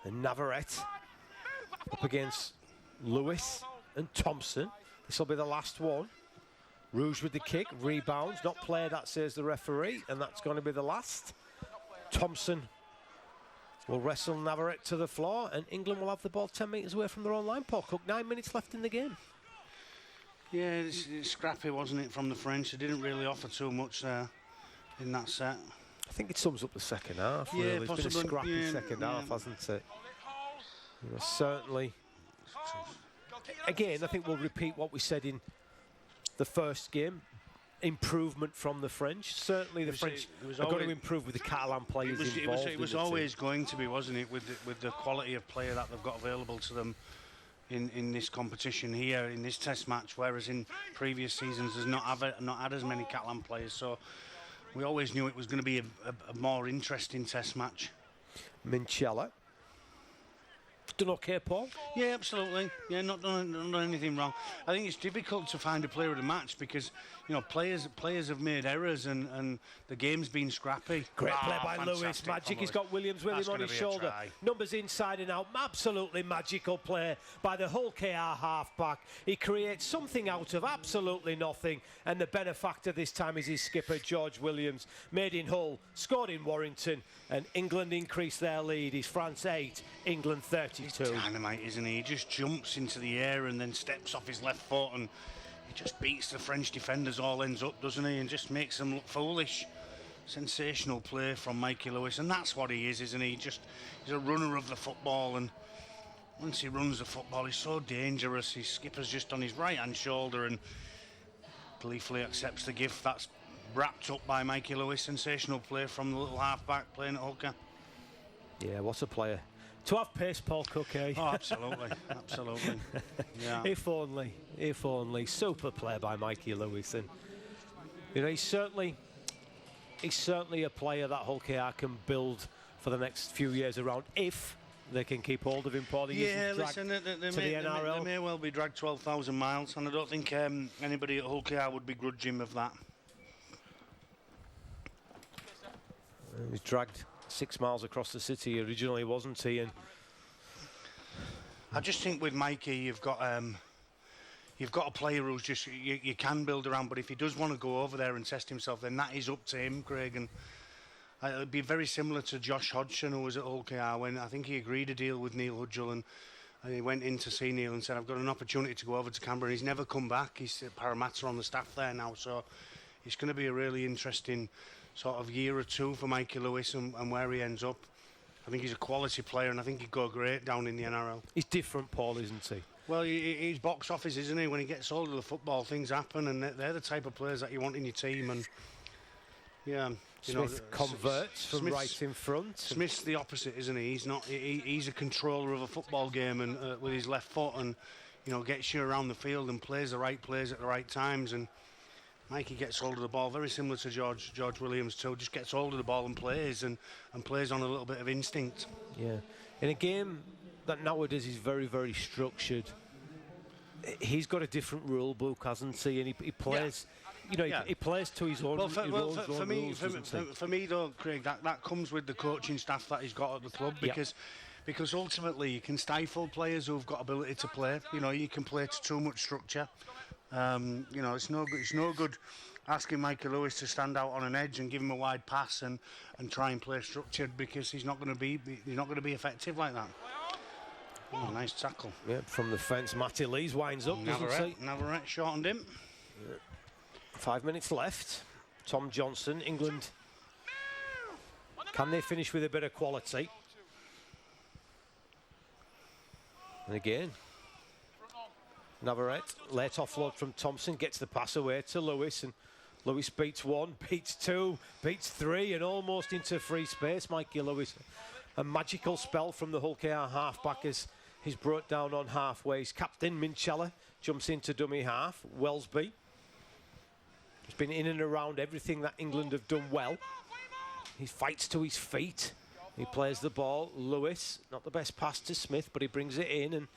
And Navarrete up against Lewis and Thompson. This will be the last one. Rouge with the kick, rebounds, not played, that says the referee, and that's going to be the last. Thompson will wrestle Navarrete to the floor, and England will have the ball 10 metres away from their own line. Paul Cook, 9 minutes left in the game. Yeah, it's scrappy, wasn't it, from the French? They didn't really offer too much there in that set. I think it sums up the second half, Yeah, really. It's been a possibly, scrappy second half, hasn't it? You know, certainly. Again, I think we'll repeat what we said in the first game. Improvement from the French. Certainly the French are going to improve with the Catalan players involved. It was always going to be, wasn't it, with the quality of player that they've got available to them in this competition here, in this test match, whereas in previous seasons there's not had as many Catalan players. So we always knew it was going to be a more interesting test match. Minchella. Done okay, Paul? Yeah, absolutely. Yeah, not done anything wrong. I think it's difficult to find a player of the match because, you know, players have made errors and the game's been scrappy. Great play by Lewis. Magic. He's got Williams with him on his shoulder. Numbers inside and out. Absolutely magical play by the Hull KR halfback. He creates something out of absolutely nothing, and the benefactor this time is his skipper, George Williams. Made in Hull, scored in Warrington, and England increased their lead. He's France 8, England 32. He's dynamite, isn't he? He just jumps into the air and then steps off his left foot and he just beats the French defenders all ends up, doesn't he? And just makes them look foolish. Sensational play from Mikey Lewis, and that's what he is, isn't he? He's a runner of the football, and once he runs the football, he's so dangerous. His skipper's just on his right-hand shoulder and gleefully accepts the gift that's wrapped up by Mikey Lewis. Sensational play from the little halfback playing at hooker. Yeah, what a player. To have pace, Paul Cook, eh? Oh, absolutely, absolutely. Yeah. If only. Super play by Mikey Lewis, and you know he's certainly a player that Hull KR can build for the next few years around if they can keep hold of him. Paul, yeah, listen, they may well be dragged 12,000 miles, and I don't think anybody at Hull KR would begrudge him of that. He was dragged 6 miles across the city originally, wasn't he? And I just think with Mikey, you've got a player who's just you can build around, but if he does want to go over there and test himself, then that is up to him, Craig. And it'd be very similar to Josh Hodgson, who was at Hull KR when I think he agreed a deal with Neil Hudgell, and he went in to see Neil and said, "I've got an opportunity to go over to Canberra." And he's never come back. He's at Parramatta on the staff there now, so it's going to be a really interesting sort of year or two for Mikey Lewis and where he ends up. I think he's a quality player, and I think he'd go great down in the NRL. He's different, Paul, isn't he? Well, he's box office, isn't he? When he gets hold of the football, things happen, and they're the type of players that you want in your team. And yeah, Smith converts from right in front. Smith's the opposite, isn't he? He's not. He's a controller of a football game and with his left foot, and gets you around the field and plays the right plays at the right times. And Mikey gets hold of the ball, very similar to George Williams too. Just gets hold of the ball and plays on a little bit of instinct. Yeah, in a game that nowadays is very, very structured, he's got a different rule book, hasn't he? And he plays, you know, Yeah. he plays to his own, Well, for me, rules, doesn't he? for me though, Craig, that comes with the coaching staff that he's got at the club because ultimately you can stifle players who've got ability to play. You know, you can play to too much structure. You know, it's no good. It's no good asking Michael Lewis to stand out on an edge and give him a wide pass and try and play structured because he's not going to be effective like that. Oh, nice tackle. Yeah, from the fence, Matty Lees winds up, doesn't he? Navarrete shortened him. 5 minutes left. Tom Johnson, England. Can they finish with a bit of quality? And again, Navarrete, late offload from Thompson, gets the pass away to Lewis, and Lewis beats one, beats two, beats three, and almost into free space. Mikey Lewis, a magical spell from the Hull KR half-back as he's brought down on halfway. His captain, Minchella, jumps into dummy half. Welsby, he's been in and around everything that England have done well. He fights to his feet. He plays the ball. Lewis, not the best pass to Smith, but he brings it in and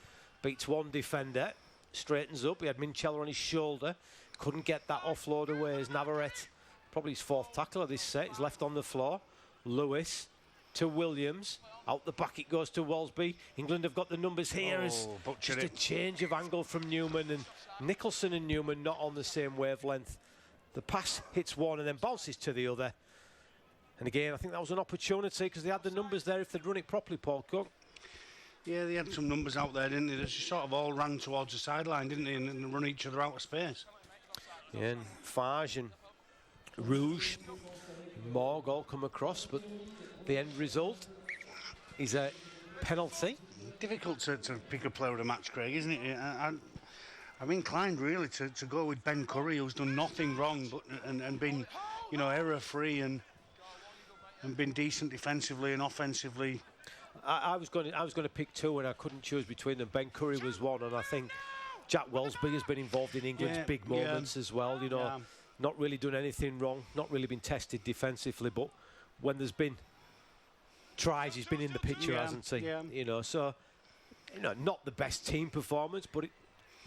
beats one defender. Straightens up. He had Minchella on his shoulder. Couldn't get that offload away as Navarrete, probably his fourth tackle of this set, is left on the floor. Lewis to Williams. Out the back it goes to Welsby. England have got the numbers here as just a change of angle from Newman, and Nicholson and Newman not on the same wavelength. The pass hits one and then bounces to the other. And again, I think that was an opportunity because they had the numbers there if they'd run it properly, Paul Cook. Yeah, they had some numbers out there, didn't they? They just sort of all ran towards the sideline, didn't they, and run each other out of space. Yeah, and Fage and Rouge, Morg all come across, but the end result is a penalty. Difficult to pick a player of the match, Craig, isn't it? I'm inclined really to go with Ben Curry, who's done nothing wrong but and been, you know, error-free and been decent defensively and offensively. I was going to pick two, and I couldn't choose between them. Ben Curry was one, and I think Jack Welsby has been involved in England's big moments as well. You know, not really done anything wrong, not really been tested defensively, but when there's been tries, he's been in the picture, hasn't he? Yeah. You know, so you know, not the best team performance, but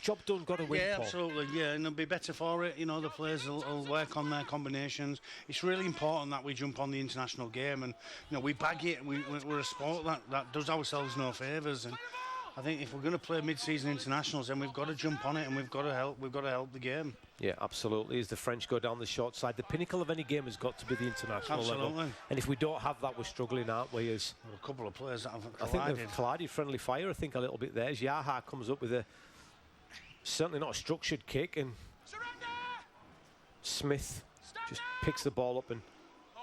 job done, got to win. Yeah, Paul. absolutely. Yeah, and they'll be better for it. You know, the players will work on their combinations. It's really important that we jump on the international game, and you know, we bag it. We're a sport that does ourselves no favours, and I think if we're going to play mid-season internationals, then we've got to jump on it, and we've got to help the game. Yeah, absolutely. As the French go down the short side, the pinnacle of any game has got to be the international level. And if we don't have that, we're struggling, aren't we? As a couple of players that have collided. I think they've collided. Friendly fire, I think, a little bit there. As Yaha comes up with a certainly not a structured kick, and Smith just picks the ball up and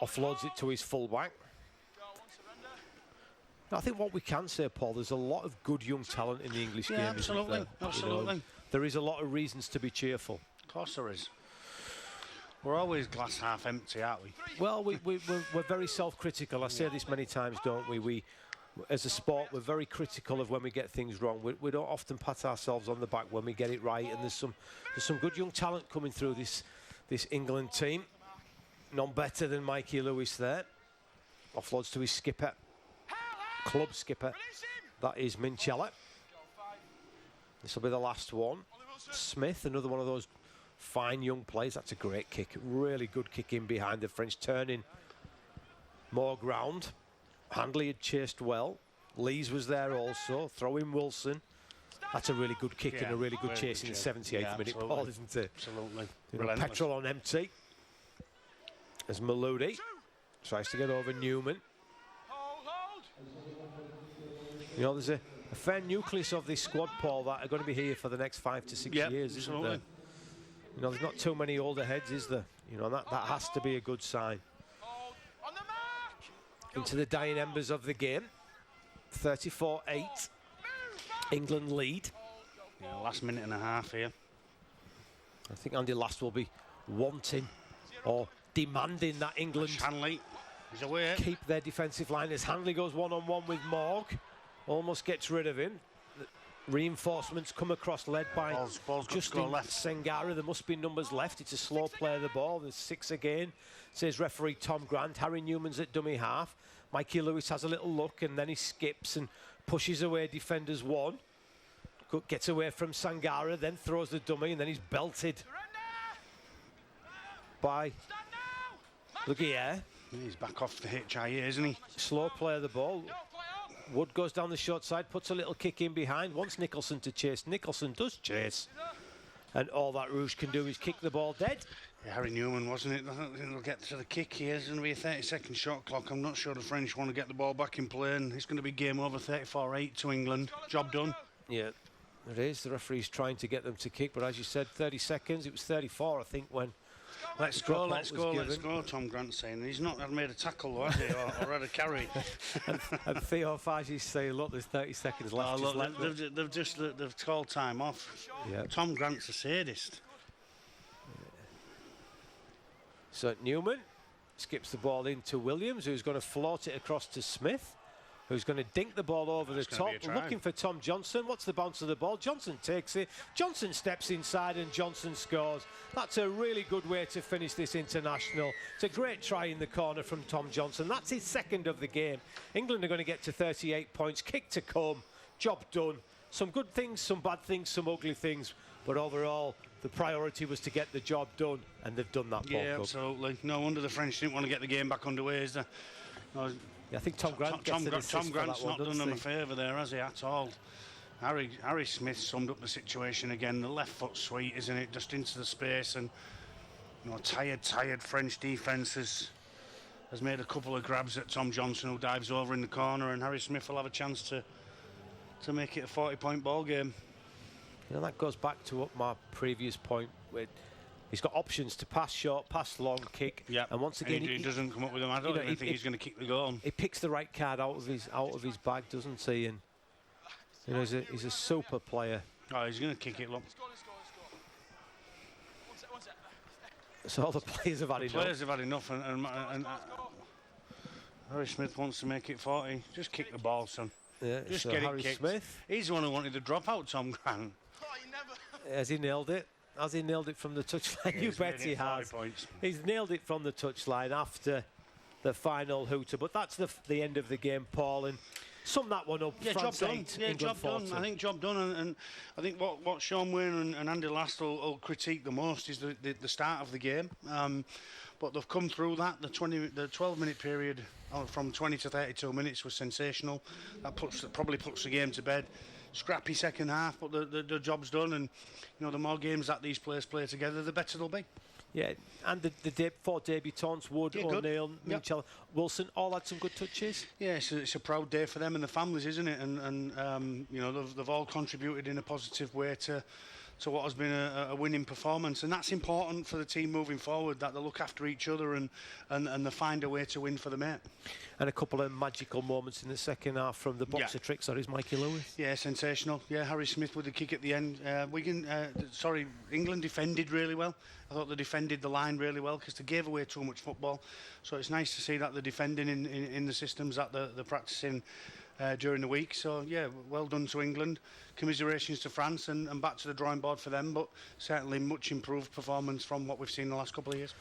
offloads it to his fullback. I think what we can say, Paul, there's a lot of good young talent in the English game. Absolutely, absolutely. You know, there is a lot of reasons to be cheerful. Of course there is. We're always glass half empty, aren't we? Well, we're very self-critical. I say this many times, don't we? We, as a sport, we're very critical of when we get things wrong. We don't often pat ourselves on the back when we get it right. And there's some good young talent coming through this England team. None better than Mikey Lewis there. Offloads to his skipper. Club skipper, that is Minchella. This will be the last one. Smith, another one of those fine young players. That's a great kick, really good kick in behind the French, turning more ground. Handley had chased well. Lees was there also, throwing Wilson. That's a really good kick and a really good chase in the 78th minute, Paul, isn't it? Absolutely. You know, petrol on empty. As Maludi tries to get over Newman. You know, there's a fair nucleus of this squad, Paul, that are going to be here for the next 5 to 6 years, isn't there? You know, there's not too many older heads, is there? You know, and that has to be a good sign. Into the dying embers of the game. 34-8. England lead. Yeah, last minute and a half here. I think Andy Last will be wanting or demanding that England Hanley is away. Keep their defensive line as Hanley goes one-on-one with Morg. Almost gets rid of him. Reinforcements come across, led by Justin Sengara. There must be numbers left. It's a slow play of the ball. There's 6 again, says referee Tom Grant. Harry Newman's at dummy half. Mikey Lewis has a little look, and then he skips and pushes away defenders one. Gets away from Sangara, then throws the dummy, and then he's belted Surrender! by Stand now! look here. He's back off the HIA, isn't he? Slow play of the ball. No, play on! Wood goes down the short side, puts a little kick in behind, wants Nicholson to chase. Nicholson does chase. And all that Rouge can do is kick the ball dead. Yeah, Harry Newman, wasn't it? I don't think they'll get to the kick here. There's going to be a 30-second shot clock. I'm not sure the French want to get the ball back in play, and it's going to be game over, 34-8 to England. Job done. Yeah, it is. The referee's trying to get them to kick, but as you said, 30 seconds. It was 34, I think, when Let's go, dropout let's was go, let's given. go, Tom Grant's saying. He's not had made a tackle, though, has he, or had a carry. And Theo Fagi's saying, look, there's 30 seconds left. Oh, just look, let them. they've called time off. Yeah. Tom Grant's a sadist. So Newman skips the ball into Williams, who's going to float it across to Smith, who's going to dink the ball over the That's gonna top, be a try. looking for Tom Johnson. What's the bounce of the ball? Johnson takes it. Johnson steps inside and Johnson scores. That's a really good way to finish this international. It's a great try in the corner from Tom Johnson. That's his second of the game. England are going to get to 38 points. Kick to come. Job done. Some good things, some bad things, some ugly things. But overall, the priority was to get the job done, and they've done that. Yeah, Paul Cook. absolutely. No wonder the French didn't want to get the game back underway, is there? No, Yeah, I think Tom Grant gets an assist Tom for Grant's that one, not done doesn't them a he? favour there, has he, at all? Harry Smith summed up the situation again. The left foot sweet, isn't it? Just into the space, and tired French defence has made a couple of grabs at Tom Johnson, who dives over in the corner, and Harry Smith will have a chance to make it a 40-point ball game. You know, that goes back to what my previous point with. He's got options to pass short, pass long, kick, and once again he doesn't come up with them. I don't know, even think he's going to kick the goal. he picks the right card out of his bag, doesn't he? And you know, he's a super player. Oh, he's going to kick it. Look, Let's go. One sec. So all the players have had enough. players have had enough, and Harry Smith wants to make it 40. Just kick the ball, son. Yeah, Just so get Harry it kicked. Smith, He's the one who wanted the dropout, Tom Grant. Oh, you never... has he nailed it? Has he nailed it from the touchline? You He's bet made he it 40 has. points. He's nailed it from the touchline after the final hooter. But that's the end of the game, Paul. And sum that one up. Yeah, France job done. 8, Yeah, England job 40. done. I think job done, and I think what Sean Wayne and Andy Last will critique the most is the start of the game. But they've come through that. The 12-minute period from 20 to 32 minutes was sensational. That probably puts the game to bed. Scrappy second half, but the job's done, and the more games that these players play together, the better they'll be. Yeah, and the four debutants, Wood, Yeah, good. O'Neill, Yep. Mitchell, Wilson, all had some good touches. Yeah, it's a proud day for them and the families, isn't it? And they've all contributed in a positive way to what has been a winning performance, and that's important for the team moving forward. That they look after each other and they find a way to win for the mate. And a couple of magical moments in the second half from the boxer tricks. That is Mikey Lewis. Yeah, sensational. Yeah, Harry Smith with the kick at the end. England defended really well. I thought they defended the line really well because they gave away too much football. So it's nice to see that they're defending in the systems that they're practicing during the week. So yeah, well done to England. Commiserations to France and back to the drawing board for them. But certainly much improved performance from what we've seen the last couple of years.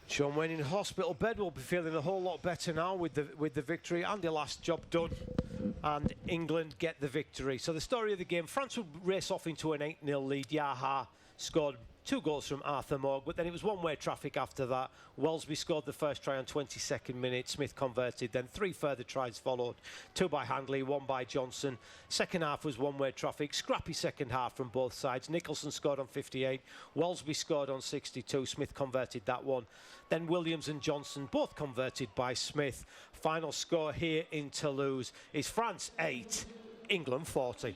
Sean Wayne in hospital bed will be feeling a whole lot better now with the victory and the last job done, and England get the victory. So the story of the game: France would race off into an 8-0 lead. Yaha scored 2 goals from Arthur Morg, but then it was one-way traffic after that. Wellesby scored the first try on 22nd minute. Smith converted, then 3 further tries followed. 2 by Handley, 1 by Johnson. Second half was one-way traffic. Scrappy second half from both sides. Nicholson scored on 58. Wellesby scored on 62. Smith converted that one. Then Williams and Johnson both converted by Smith. Final score here in Toulouse is France 8, England 40.